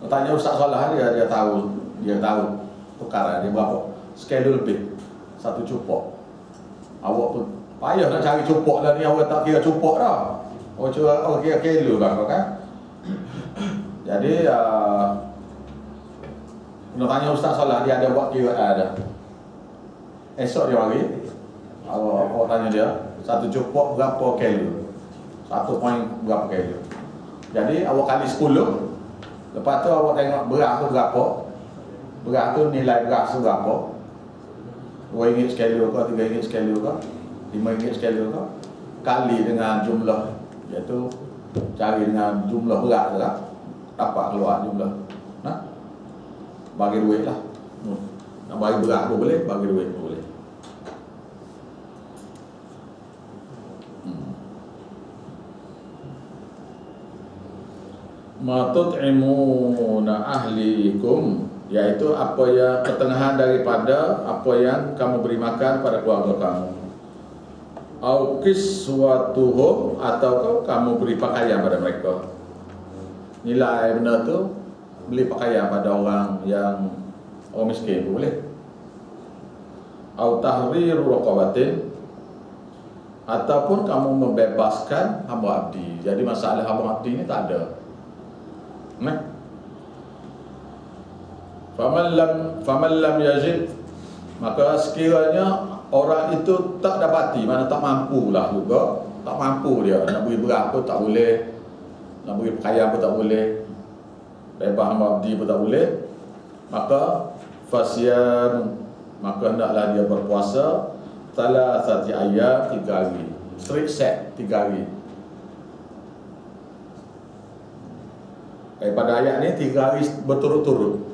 Tanya Ustaz Salah, dia tahu tukaran dia berapa. Sekali lebih. Satu cupok. Awak pun payah nak cari cupok lah ni, awak tak kira cupok dah. Awak kira kilo kan? Jadi nak tanya Ustaz Salah, dia ada buat kira ada. Esok dia mari. Awak tanya dia, Satu cupok berapa kilo? 1 poin berapa kilo? Jadi awak kali 10. Lepas tu awak tengok beras tu berapa. Beras tu nilai beras tu berapa? RM2 sekilo ke, RM3 sekilo ke, RM5 sekilo ke? Kali dengan jumlah, iaitu cari dengan jumlah beras tu lah, dapat keluar jumlah. Nah, bagi duit lah. Nak bagi beras pun boleh, bagi duit pun boleh. Ma tut'imuna ahlikum, iaitu apa yang ketengahan daripada apa yang kamu beri makan pada keluarga kamu. Au kiswatuhum, atau kamu beri pakaian pada mereka. Nilai benda tu beli pakaian pada orang miskin pun boleh. Au tahriru raqabatin, ataupun kamu membebaskan hamba abdi. Jadi masalah hamba abdi ni tak ada. Nah, faman lam yajid, maka sekiranya orang itu tak dapati, mana tak mampu lah juga, tak mampu dia, nak beri beras pun tak boleh, nak beri pakaian pun tak boleh, bebas hamba abdi pun tak boleh, maka fasiyam, maka hendaklah dia berpuasa thalathati ayyam, 3 hari, strict set 3 hari. Pada ayat ni 3 hari berturut-turut.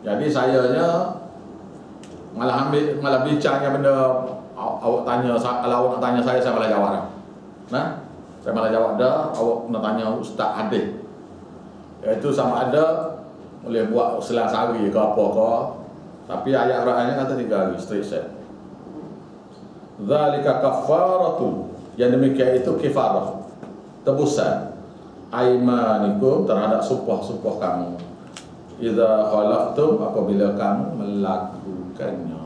Jadi sayanya malah bincang yang benda awak tanya. Kalau awak nak tanya saya malah jawab dah. Nah, saya malah jawab dah. Awak nak tanya Ustaz Hadis, iaitu sama ada boleh buat selang sehari ke apa ke. Tapi ayat Qurannya kata 3 hari straight set. Zalika kafaratu, yang demikian itu kifarah, tebusan aimanikum, terhadap sumpah-sumpah kamu. Idza khalaqtum, apabila kamu melakukannya.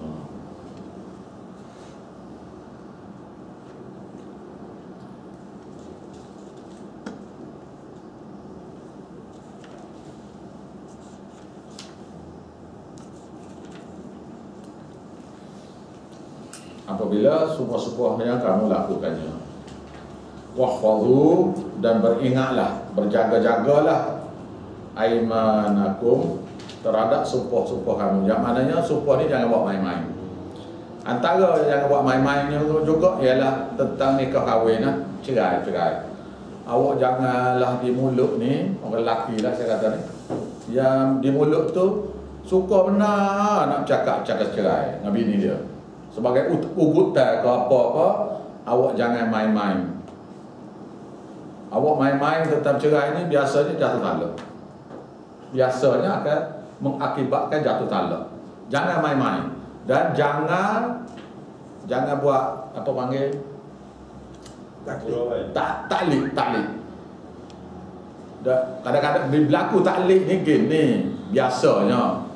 Apabila sumpah-sumpah yang kamu lakukannya. Wahfadhu, dan beringatlah, berjaga-jagalah aimanakum, terhadap sumpah-sumpah kamu. Yang maknanya sumpah ni jangan buat main-main. Antara jangan buat main-mainnya juga ialah tentang nikah kahwin lah, cerai. Awak janganlah di mulut ni, orang lelaki lah saya kata ni, yang di mulut tu suka benar nak cakap cerai dengan bini dia. Sebagai ugutan ke apa-apa, awak jangan main-main. Awak main-main tentang cerai ni biasanya jatuh talak. Biasanya akan mengakibatkan jatuh talak. Jangan main-main. Dan jangan buat apa panggil taklik. Kadang-kadang berlaku taklik ni gini. Biasanya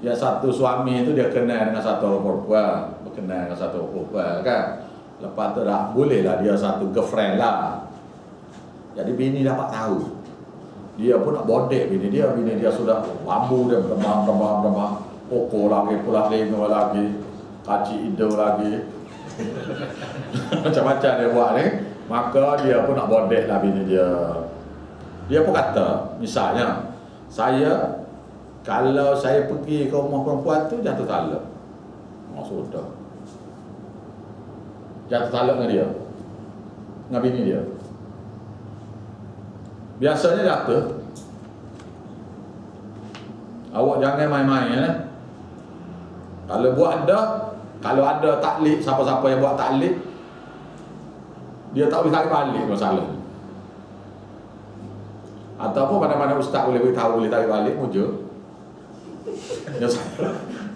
yang satu suami tu dia kenal dengan satu orang perempuan, berkenal dengan satu orang perempuan kan. Lepas tu dah boleh lah dia satu girlfriend lah. Jadi bini dapat tahu, dia pun nak bodek bini dia sudah lambu, dia berembang, pokok lagi, pulang lengo lagi, kaci hidung lagi, macam-macam dia buat ni. Maka dia pun nak bodek lah bini dia. Dia pun kata, misalnya, kalau saya pergi ke rumah perempuan tu jatuh talak. Sudah jatuh talak dengan dia, dengan bini dia. Biasanya jatuh. Awak jangan main-main ya. Kalau ada taklik, siapa-siapa yang buat taklik, dia tak boleh tarik balik masalah. Ataupun mana-mana ustaz boleh beritahu boleh tarik balik, mujur.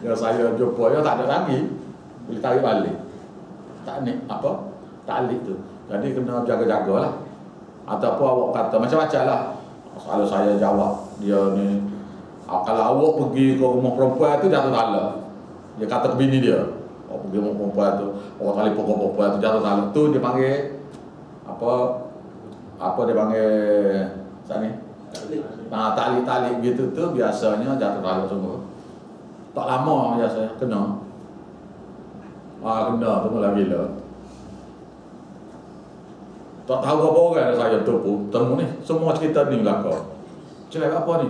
Yang saya jumpa tak ada lagi boleh tarik balik. Taklik tu. Jadi kena jaga-jagalah. Ataupun awak kata macam-macam lah. Kalau saya jawab dia ni, kalau awak pergi ke rumah perempuan tu jatuh talak, dia kata ke bini dia, awak pergi rumah perempuan tu, awak kali pokok perempuan tu jatuh talak, tu dia panggil apa dia panggil sana ni? Taklik gitu tu biasanya jatuh talak semua. Tak lama biasanya kena. Kena tu mula gila. Tak tahu apa orang saya temu ni. Semua cerita ni belakang. Cerai apa ni?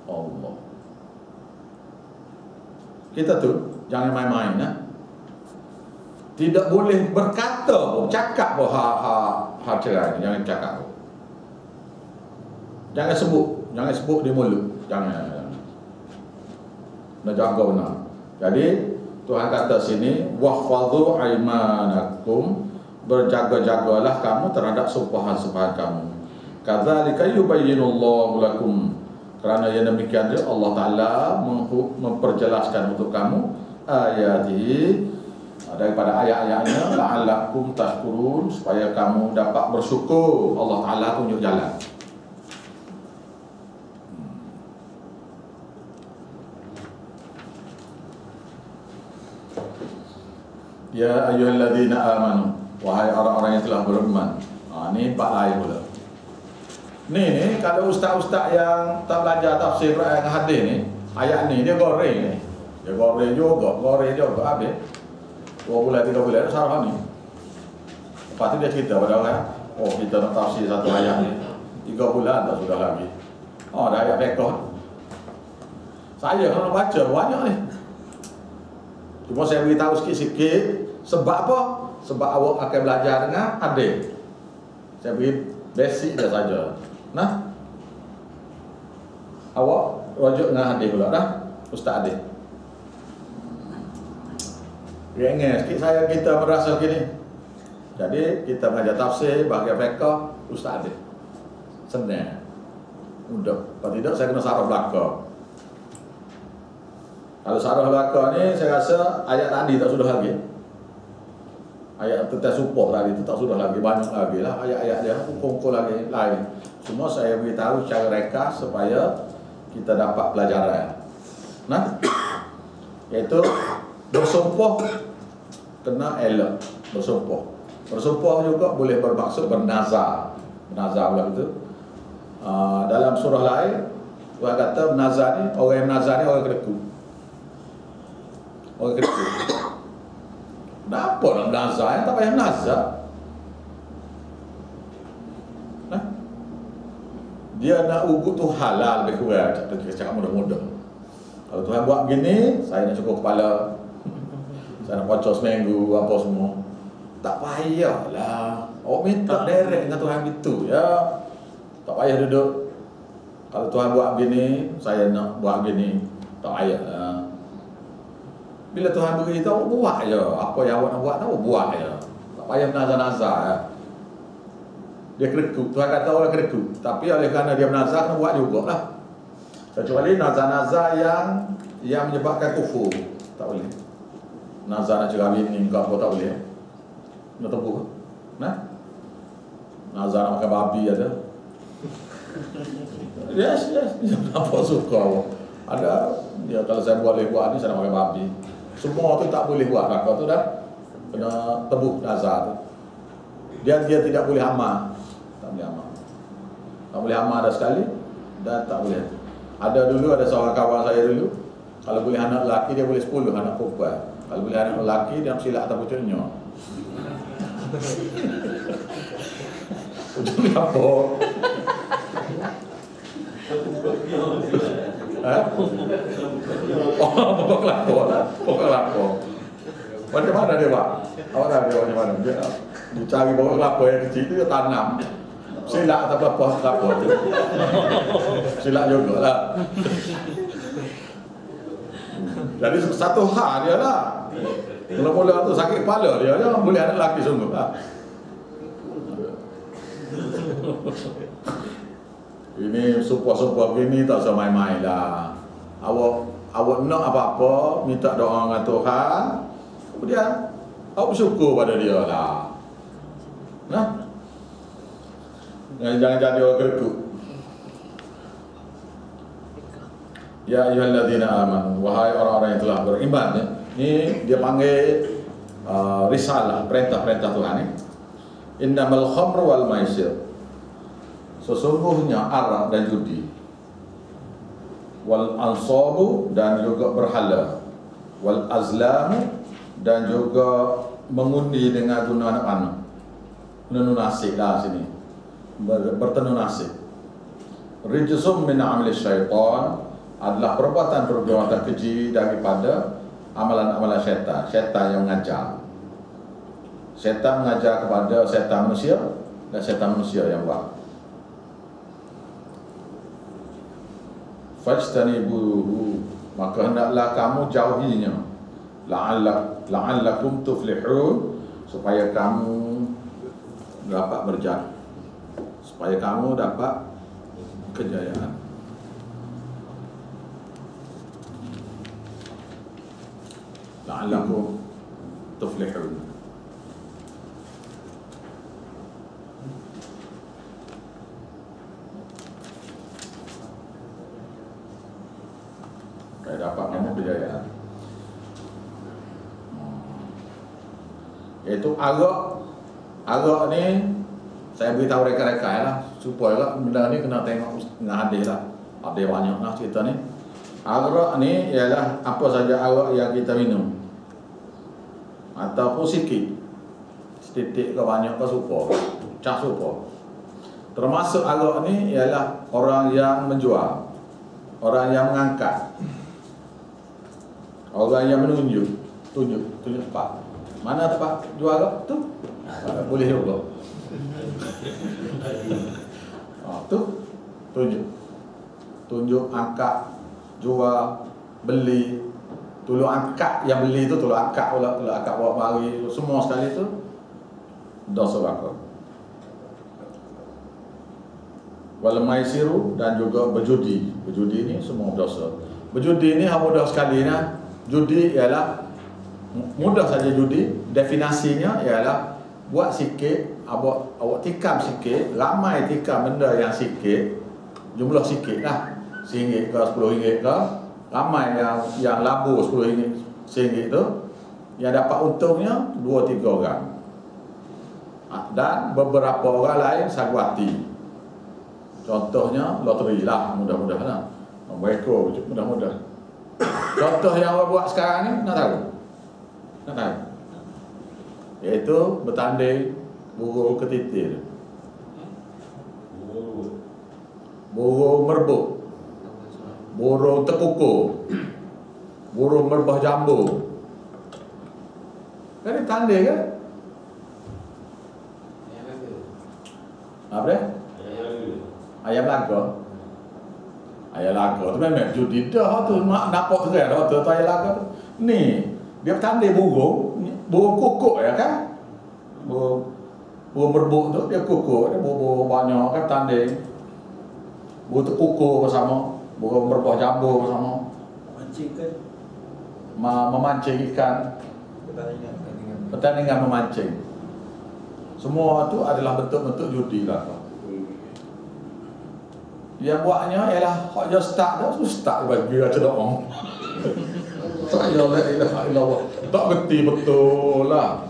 Allah. Kita tu jangan main-main ya. Tidak boleh berkata, cakap ha cerai ni, jangan cakap. Jangan sebut di mulut, jangan. Nak jaga benar. Jadi Tuhan kata sini, wahfadhu aymanakum, berjaga-jagalah kamu terhadap sumpahan-sumpahan kamu. Kadzalika yubayyinullahu lakum, kerana yang demikian dia Allah Taala memperjelaskan untuk kamu ayatihi, daripada ayat-ayatnya, la'allakum tashkurun, supaya kamu dapat bersyukur. Allah Taala tunjuk jalan. Ya ayyuhalladzina amanu, wahai orang-orang yang telah beriman. Ni bab lain pula. Ni kalau ustaz-ustaz yang tak belajar tafsir Quran dan hadis ni, ayat ni dia goreng ni. Dia goreng juga habis. 2 bulan 3 bulan sarah ni. Lepas tu dia cerita pada orang, oh kita nak tafsir satu ayat ni 3 bulan tak sudah lagi. Oh dah ayat fiqh. Saya kalau baca banyak ni. Cuma saya beritahu sikit-sikit. Sebab apa? Sebab awak akan belajar dengan hadis. Saya beri basic dia saja. Nah, awak rujuk dengan hadis pula dah, Ustaz Adil. Ringan sikit kita merasa gini. Jadi kita belajar tafsir, bahagian fiqh, Ustaz Adil. Senang. Mudah. Kalau tidak saya kena sarah belakang. Kalau sarah belakang ni saya rasa ayat tadi tak sudah lagi. Ayat tentang supoh tadi itu tak sudah lagi, banyak lagi lah ayat-ayat dia, hukum lagi lain. Semua saya beritahu cara reka supaya kita dapat pelajaran. Nah, iaitu bersumpah kena elok, bersumpah juga boleh bermaksud bernazar pula itu. Dalam surah lain Tuhan kata bernazar ni, orang yang bernazar ni orang kedeku. Kenapa nak bernazar? Yang tak payah bernazar. Dia nak ugut tu halal lebih kurang. Kita cakap mudah-mudah. Kalau Tuhan buat begini, saya nak cukup kepala, saya nak pocok seminggu, apa semua. Tak payahlah. Awak minta direct dengan Tuhan gitu ya. Tak payah duduk. Kalau Tuhan buat begini, saya nak buat begini. Tak payahlah. Bila Tuhan beritahu, buat je. Apa yang awak nak buat, buat je. Tak payah nazar-nazar ya. Dia kerekut. Tuhan kata orang kerekut. Tapi oleh kerana dia bernazar, kena buat juga lah. Kecuali nazar-nazar yang menyebabkan kufur. Tak boleh. Nazar nak cerah bini ke apa, tak boleh. Nak tepuh. Nah? Nazar nak makan babi ada. Yes. Apa suka awak. Ada. Ya, kalau saya boleh buat ni, saya nak makan babi. Semua tu tak boleh buat. Kau tu dah kena tebuh nazar tu. Dia tidak boleh amal. Tak boleh amal. Tak boleh amal dah sekali. Dan tak boleh. Ada seorang kawan saya dulu. Kalau boleh anak lelaki, dia boleh 10 anak perempuan. Kalau boleh anak lelaki, dia silap atas pucuknya. Pucuknya apa? Pokok kelapa. Macam mana dia buat? Awak tahu dia macam mana? Dia cari pokok kelapa yang kecil tu, dia tanam. Silap atau apa kelapa tu. Silap juga lah. Jadi satu hal dia lah. Mula-mula tu sakit kepala dia, boleh anak lelaki sungguh lah. Ini sumpah-sumpah begini tak usah main-main lah. Awak nak apa-apa, minta doa dengan Tuhan, kemudian awak bersyukur pada dia lah. Nah, jangan jadi orang kerekut. Ya ayyuhalladzina amanu, wahai orang-orang yang telah beriman ya. Ini dia panggil risalah, perintah-perintah Tuhan ni. Innamal khamru wal maisir, sesungguhnya arak dan judi, wal ansabu dan juga berhala, wal azlamu dan juga mengundi dengan guna anak panah. menenun nasib lah sini. Bertenun nasib. Rijsum min amali syaitan adalah perbuatan-perbuatan keji daripada amalan-amalan syaitan. Syaitan yang mengajar. Syaitan mengajar kepada syaitan manusia dan syaitan manusia yang buat. Fajtanibuhu, maka hendaklah kamu jauhinya. La'allakum tuflihun, supaya kamu dapat berjaya, supaya kamu dapat kejayaan. La'allakum tuflihun. Supaya dapat kamu kejayaan. Iaitu arak ni saya beritahu rekan-rekan lah, supaya benda ni kena tengok dengan hadis lah. Ada banyak lah cerita ni. Arak ni ialah apa saja arak yang kita minum, ataupun sikit, setitik ke banyak ke supa, cah supa. Termasuk arak ni ialah orang yang menjual, orang yang mengangkat, orang yang menunjuk, tunjuk tempat. Mana tempat jual arak tu? Boleh juga. Tu tunjuk, angkat, jual, beli, tolong angkat, yang beli tu tolong angkat pula, tolong angkat bawa mari, semua sekali tu dosa bakar. Wal maisiru, dan juga berjudi. Berjudi ni semua dosa. Berjudi ni mudah sekali nah. Judi ialah mudah saja judi. Definisinya ialah buat sikit, awak tikam sikit, ramai tikam benda yang sikit, jumlah sikit lah, RM1 ke RM10 ke, ramai yang labur RM10, RM1 tu, yang dapat untungnya 2-3 orang, dan beberapa orang lain saguati. Contohnya loteri lah, mudah-mudahan lah, mereka mudah-mudah. Contoh yang awak buat sekarang ni, nak tahu? Nak tahu? Iaitu bertanding burung ketitir, burung merbuk, burung tekukur, burung merbah jambu. Kan tanding kan? Apa dia? Ayam laga. Ayam laga tu memang judi dah tu, mak nampak terang tu ayam laga tu. Ni dia bertanding burung kukuk ya kan? Burung merbuk tu dia kukuk, dia burung banyak kan tanding. Burung terkukur bersama, burung merbah jambu bersama. Mancing kan? Memancing ikan. Pertandingan memancing. Semua tu adalah bentuk-bentuk judi lah. Yang buatnya ialah hak je start tu, start bagi baca doa. Saya la ilaha illallah. Tak berti betul lah.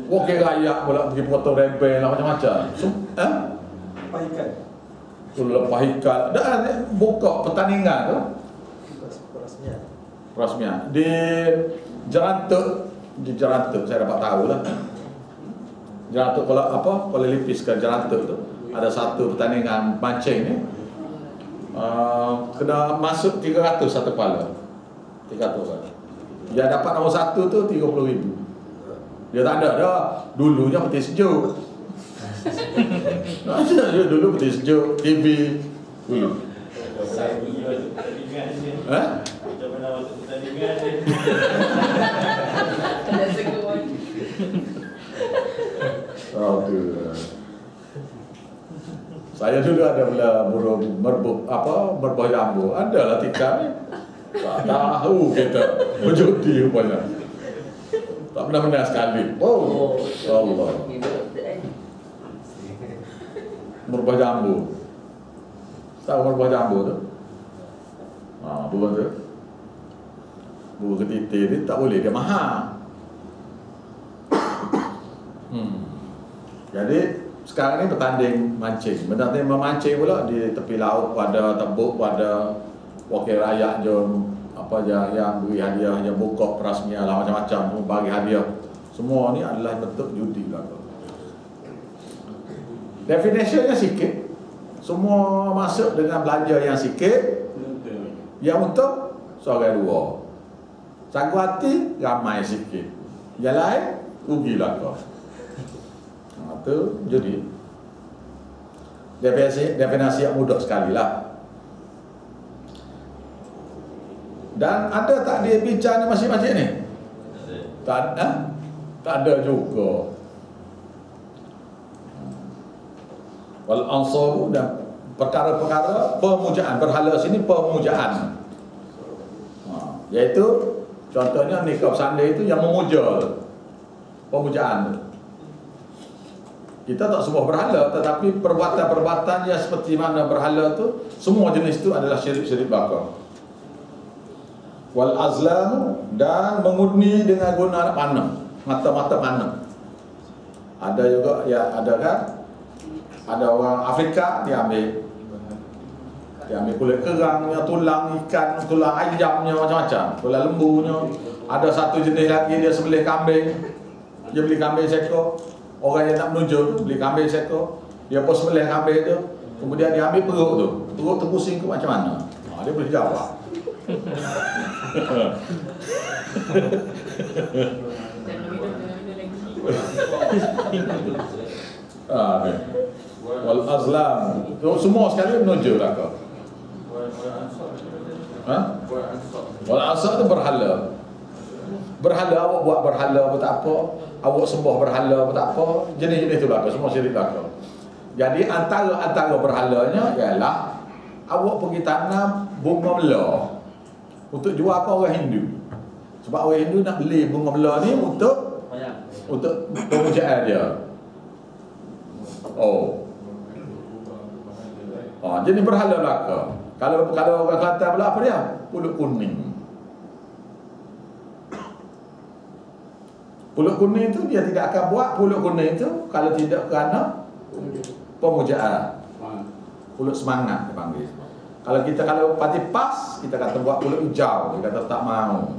Okey rakyat pula pergi potong rebel lah macam-macam. Lepas ikan. Tu lepas ikan. Dan buka pertandingan tu. Rasmian. Di Jerantuk saya dapat tahu lah. Jerantuk Kuala Lipis ke Jerantuk tu. Ada satu pertandingan mancing ni. Kena masuk 300 satu kepala. 300 orang. Dia dapat nombor 1 tu 30,000. Dia tak ada dah. Dulunya peti sejuk. Dulu peti sejuk, TV. Dulu. Saya dulu ada pula burung merbuk merbah jambu. Adalah tikam ni. Tak tahu kita berjudi rupanya. Tak pernah menang sekali. Oh, Allah. Merbah jambu. Tahu merbah jambu tu? Burung tu. Burung ketitir ni tak boleh, dia mahal. Jadi sekarang ni bertanding mancing. Bertanding memancing pula di tepi laut, pada tebuk, pada wakil rakyat jom apa je yang beri hadiah, yang buka perasmiah lah macam-macam, bagi hadiah Semua ni adalah bentuk judi belaka. Definitionnya sikit. Semua masuk dengan belanja yang sikit. Yang untuk seorang dua. Sanggup hati ramai sikit. Yang lain rugi belaka. Itu judi. Definisi yang mudah sekali lah. Dan ada tak dia bincang di masjid-masjid ni? Tak ada. Tak ada juga. Wal ansaru dan perkara-perkara pemujaan, berhala sini pemujaan. Iaitu contohnya nikah sandai itu yang memuja, pemujaan. Kita tak semua berhala, tetapi perbuatan-perbuatan yang seperti mana berhala tu, semua jenis itu adalah syirik-syirik belaka. Wal azlam, dan mengundi dengan guna panah, mata-mata panah. Ada juga ya, ada kan? Ada orang Afrika dia ambil kulit kerangnya, tulang ikan, tulang ayamnya, macam-macam, tulang lembunya. Ada satu jenis lagi dia sembelih kambing. Dia beli kambing seekor. Orang yang nak menuju tu beli kambing seekor. Dia pun sembelih kambing tu. Kemudian dia ambil perut tu. Perut tu pusing ke macam mana? Dia boleh jawab. Wal azlam, semua sekali menuju belaka. Wal ansar tu berhala. Berhala, awak buat berhala pun tak apa, awak sembah berhala pun tak apa, jenis-jenis tu belaka, semua syirik belaka. Jadi antara berhalanya ialah awak pergi tanam bunga melar untuk jual ke orang Hindu. Sebab orang Hindu nak beli bunga melar ni untuk pemujaan dia. Jadi berhala belaka. Kalau orang Kelantan pula apa dia? Pulut kuning. Pulut kuning tu dia tidak akan buat pulut kuning tu kalau tidak kerana pemujaan. Pulut semangat dia panggil. Kalau parti pas, kita kata buat pulut hijau, dia kata tak mau.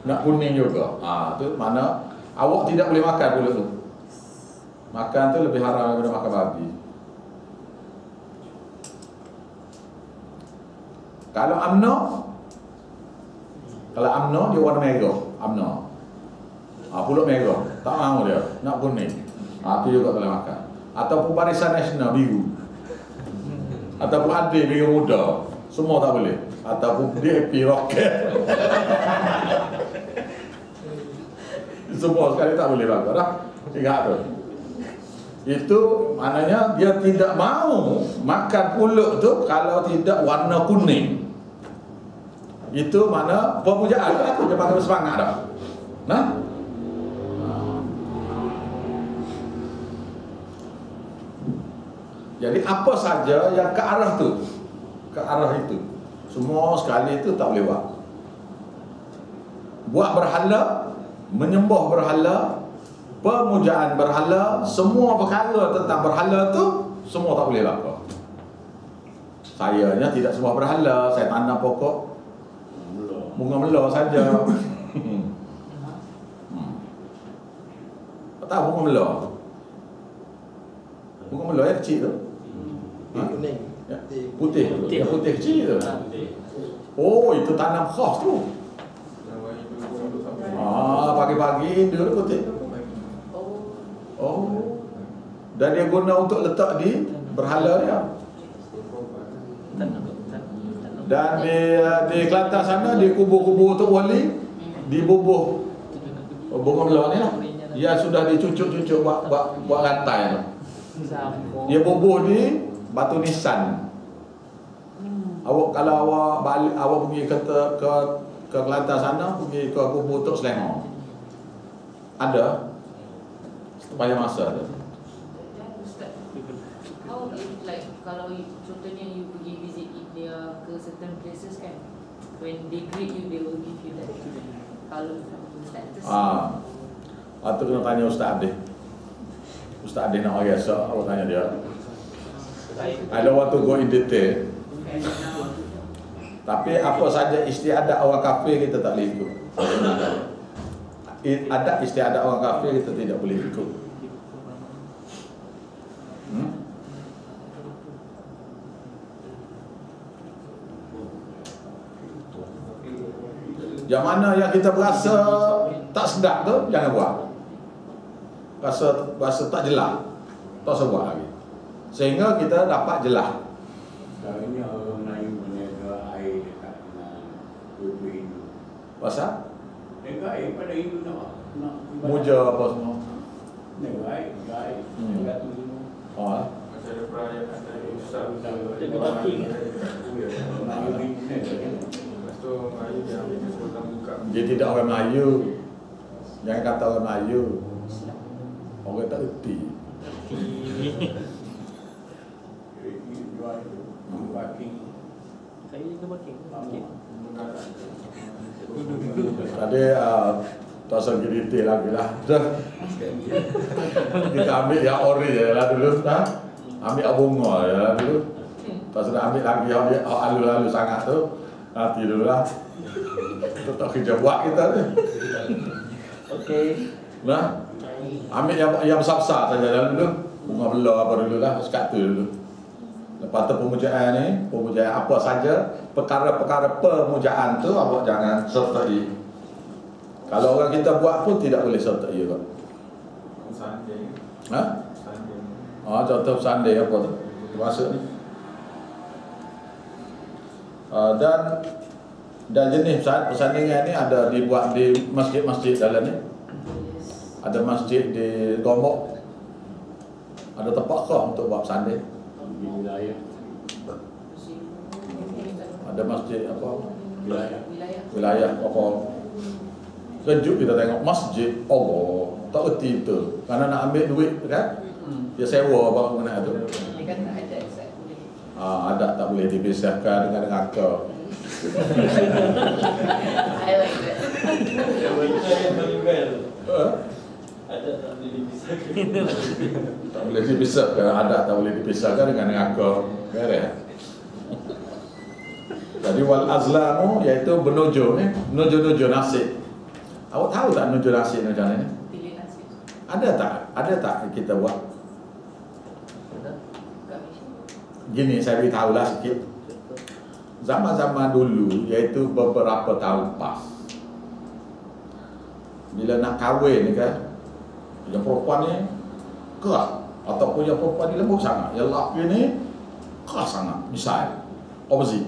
Nak kuning juga. Tu mana awak tidak boleh makan pulut tu. Makan tu lebih haram daripada makan babi. Kalau amno dia warna merah, amno. Pulut merah, tak mahu dia, nak kuning. Tu juga tak boleh makan. Ataupun Barisan Nasional biru. Ataupun AD biru muda, semua tak boleh. Ataupun DAP roket. Semua sekali tak boleh makan dah. Ingat tu. Itu maknanya dia tidak mahu makan pulut tu kalau tidak warna kuning. Itu mana pemujaan tu dia pakai bersemangat dah. Jadi apa saja yang ke arah itu, semua sekali itu tak boleh buat. Buat berhala, menyembah berhala, pemujaan berhala, semua perkara tentang berhala tu semua tak boleh lakukan. Sayanya tidak semua berhala, saya tanam pokok bunga melar saja. Tahu bunga melar? Bunga melar yang kecil tu. Kuning. Ya, putih kecil tu. Itu tanam khas tu. Pagi-pagi dia putih. Dan dia guna untuk letak di berhala dia. Dan di Kelantan sana, di kubur-kubur Tok Wali, dibubuh bunga melar ni lah. Dia sudah dicucuk-cucuk buat rantai tu. Dia bubuh di batu nisan. Kalau awak pergi ke Kelantan sana, pergi ke kubur Tok Selangor, ada sepanjang masa tu. How like kalau contohnya you pergi visit India ke certain places kan, when they greet you they will give you that. Kalau status. Itu kena tanya Ustaz Adih. Ustaz Adih nak orang esok, awak tanya dia. I don't want to go in detail. Tapi apa saja istiadat orang kafir kita tak boleh ikut. adat istiadat orang kafir kita tidak boleh ikut. Yang mana yang kita berasa tak sedap tu, jangan buat. Rasa tak jelas, tak usah buat lagi. Sehingga kita dapat jelas. Sekarang ni orang Melayu berniaga air dekat dengan kubu Hindu. Pasal? Niaga air pada Hindu nak ibadat. Muja apa semua. Niaga air. Niaga tu semua. Oh, Macam ada perayaan dari Ustaz Jaga parking. Melayu Hindu niaga. Lepas tu Melayu dia ambil sebutan buka. dia tidak orang Melayu. Jangan kata orang Melayu. Orang tak erti. Jual itu. Parking. Saya juga parking. Tadi tak usah pergi detail lagi lah. Kita ambil yang ori je lah dulu. Ambil yang bunga je lah dulu. Tak usah ambil lagi yang alu-alu sangat tu. Nanti dulu lah. Itu tak kerja buat kita ni. Okey. Nah, ambil yang besar-besar saja dulu. Bunga belah apa dulu lah. Sekat tu dulu. Lepas tu pemujaan ni, pemujaan apa saja, perkara-perkara pemujaan tu awak jangan sertai. Kalau orang kita buat pun tidak boleh sertai kok. Sanding. Ha? Sanding. Contoh sandai apa tu? Maksud ni. Dan jenis persandingan ni ada dibuat di masjid-masjid dalam ni. Ada masjid di Gombok. Ada tempat kau untuk buat sandai. Di wilayah. Ada masjid apa? Wilayah. Wilayah apa? Kejut kita tengok masjid Allah. Tak erti itu. Kerana nak ambil duit kan? Dia sewa apa benda tu. Dia kan tak ada Ustaz. Adat tak boleh dipisahkan dengan neraka. I like that. Ada tak boleh dipisahkan. Tak boleh dipisahkan, adat tak boleh dipisahkan dengan neraka. Beres. Jadi wal azlamu iaitu benojo ni, nojo-nojo nasib. Awak tahu tak nojo nasib macam mana ni? Pilih nasi. Ada tak kita buat? Kat Malaysia. Gini saya beritahu lah sikit. Zaman-zaman dulu iaitu beberapa tahun pas. Bila nak kahwin ni kan, yang perempuan ni keras ataupun yang perempuan ni lembut sangat, yang lelaki ni keras sangat, misal opposite.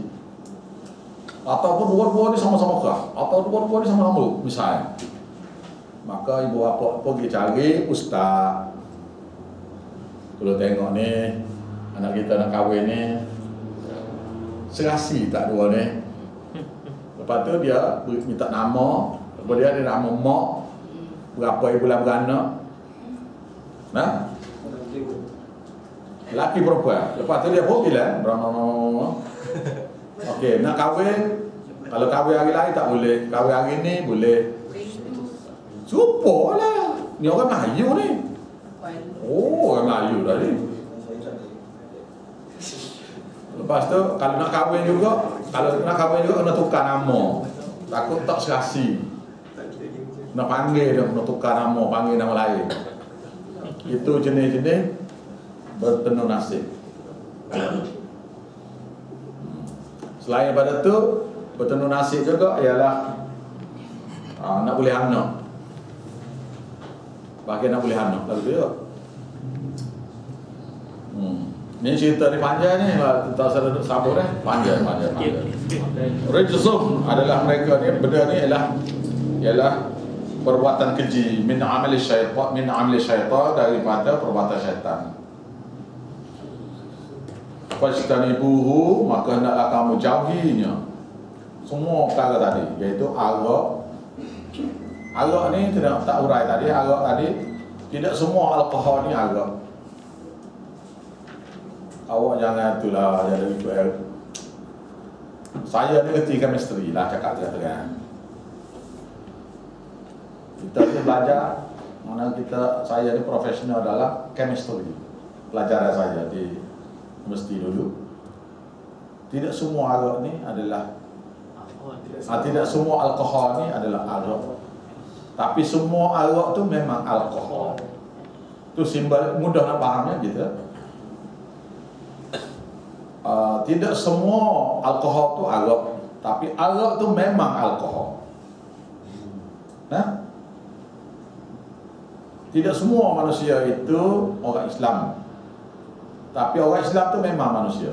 Ataupun dua-dua ni sama-sama keras, atau dua-dua ni sama-sama lembut, misal. Maka ibu bapa pergi cari ustaz. Kalau tengok ni anak kita nak kahwin ni serasi tak dua ni. Lepas tu dia minta nama, lepas dia ada nama mak, berapa bulan beranak. Nah, lelaki perempuan. Lepas tu dia pun bilang berapa. Okey, nak kahwin. Kalau kahwin hari lain tak boleh. Kahwin hari ni boleh. Supo lah. Ni orang Melayu ni. Oh, orang Melayu tadi. Lepas tu kalau nak kahwin juga, kena tukar nama. Takut tak serasi. Nak panggil dia, kena tukar nama, panggil nama lain. Itu jenis-jenis bertenun nasib. Selain daripada tu, bertenun nasib juga ialah nak boleh anak. Bahagian nak boleh anak lalu dia. Ni cerita ni panjang ni, tak usah duduk sabur panjang. Rejzum adalah mereka ni, benda ni ialah perbuatan keji min amali syaitan daripada perbuatan syaitan. Fajtanibuhu, maka hendaklah kamu jauhinya semua perkara tadi, iaitu arak. Arak ni tak urai tadi, arak tadi tidak semua alkohol ni arak. Awak jangan itulah jadi ikut. Saya ni kerti chemistry lah, cakap terang-terang. Kita ni belajar, mana saya ni profesional dalam chemistry. Pelajaran saya di universiti dulu. Tidak semua arak ni adalah tidak semua alkohol ni adalah arak. Tapi semua arak tu memang alkohol. Tu simbol mudah nak fahamnya gitu. Tidak semua alkohol tu arak, tapi arak tu memang alkohol. Nah, tidak semua manusia itu orang Islam, tapi orang Islam tu memang manusia.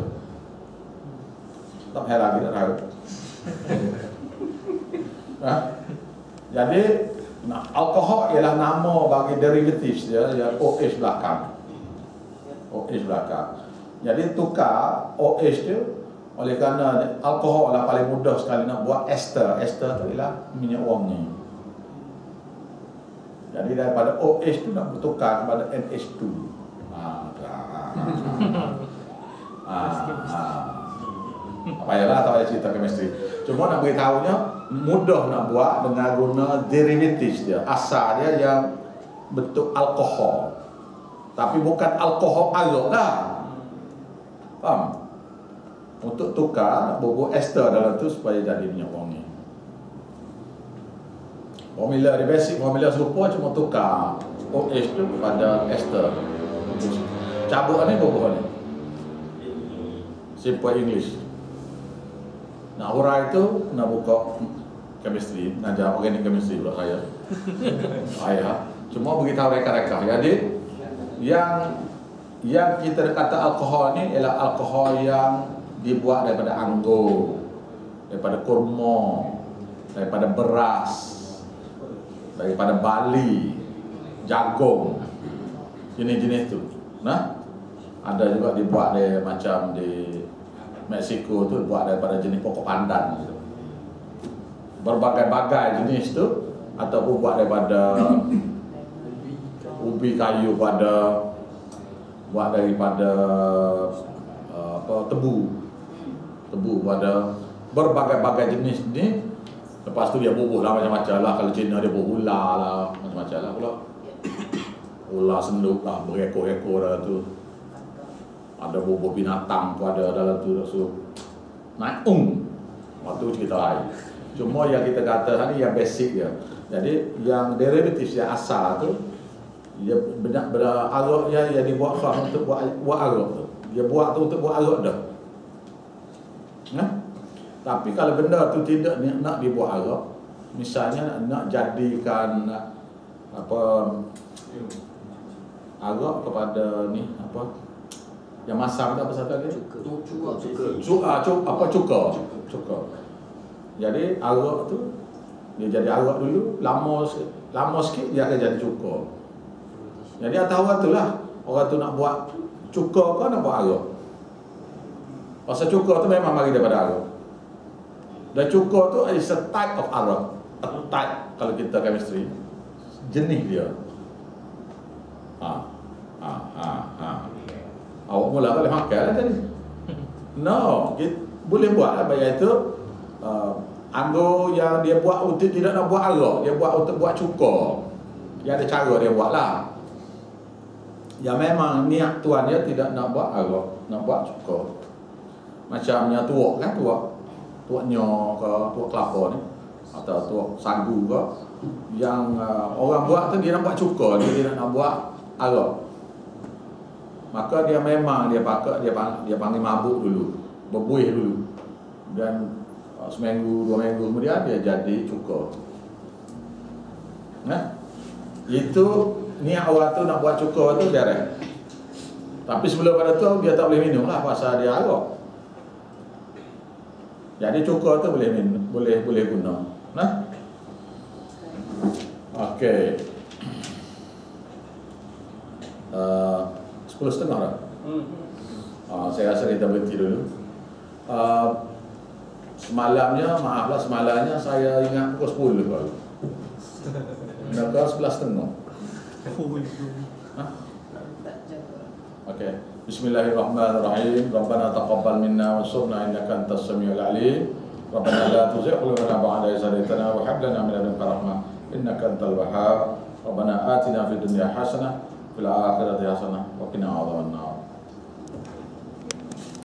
Tak heran kita tahu. Nah, jadi alkohol ialah nama bagi derivatif dia, yang OH belakang. OH belakang. Jadi tukar OH tu oleh kerana alkohol lah paling mudah sekali nak buat ester. Ester tu ialah minyak wangi. Jadi daripada OH tu nak bertukar kepada NH2. Apa yalah tak payah cerita chemistry. Cuma nak beritahunya mudah nak buat dengan guna derivatif dia. Asal dia yang bentuk alkohol. Tapi bukan alkohol arak dah. Faham? Untuk tukar nak bubuh ester dalam tu supaya jadi minyak wangi. Formula di basic, formula serupa, cuma tukar OH tu pada ester. Cabut ni bubuh ni. Simple English. Nak hurai tu nak buka chemistry, nak ajar organic chemistry pula saya. Saya cuma beritahu reka-reka. Jadi yang kita kata alkohol ni ialah alkohol yang dibuat daripada anggur, daripada kurma, daripada beras, daripada barley, jagung, jenis-jenis tu. Nah, ada juga dibuat dari macam di Mexico tu buat daripada jenis pokok pandan gitu. Berbagai-bagai jenis tu, ataupun buat daripada ubi kayu, buat daripada tebu pada berbagai-bagai jenis ni. Lepas tu dia bubuh lah macam-macam lah. Kalau Cina dia bubuh ular lah, macam-macam lah pula. Ular senduk lah, berekor-ekor dalam tu. Ada bubuh binatang tu ada dalam tu. So, naik waktu cerita lain. Cuma yang kita kata ni yang basic dia. Jadi yang derivatif yang asal tu, dia benar arak yang dibuat khas untuk buat arak tu. Dia buat tu untuk buat arak dah. Nah? Tapi kalau benda tu tidak nak dibuat arak, misalnya nak jadikan apa arak kepada ni apa yang masam tu apa satu lagi? Cuka. Jadi arak tu dia jadi arak dulu, lama sikit dia akan jadi cuka. Jadi atas orang tu lah, orang tu nak buat cuka ke nak buat arak. Pasal cuka tu memang mari daripada arak. Dan cuka tu is a type of arak. A type kalau kita chemistry, jenis dia. Awak mula boleh makan lah tadi. No, boleh buat apa iaitu anggur yang dia buat untuk tidak nak buat arak, dia buat untuk buat cuka. Dia ada cara dia buat lah. Yang memang niat tuan dia tidak nak buat arak, nak buat cuka. Macamnya tuak kan, tuak nyo ke, tuak kelapa ni, atau tuak sagu ke, yang orang buat tu dia nak buat cuka, dia tidak nak buat arak. Maka dia memang dia panggil mabuk dulu, berbuih dulu, dan seminggu 2 minggu kemudian dia jadi cuka. Nah, itu niat orang tu nak buat cuka tu beres. Tapi sebelum pada tu dia tak boleh minum lah pasal dia arak. Jadi cuka tu boleh minum, boleh guna. Nah, okey. 10:30 dah. Saya rasa kita berhenti dulu. Semalamnya, maaflah semalamnya saya ingat pukul 10 baru. Nak 11:30. Okey. Bismillahirrahmanirrahim. Rabbana taqabbal minna wansurna innaka antas samiul alim. Rabbana la tuzigh qulubana ba'da idh hadaytana wa hab lana min ladunka rahmah innaka antal wahhab. Rabbana atina fid dunya hasanah fil akhirati hasanah wa qina adzabannar.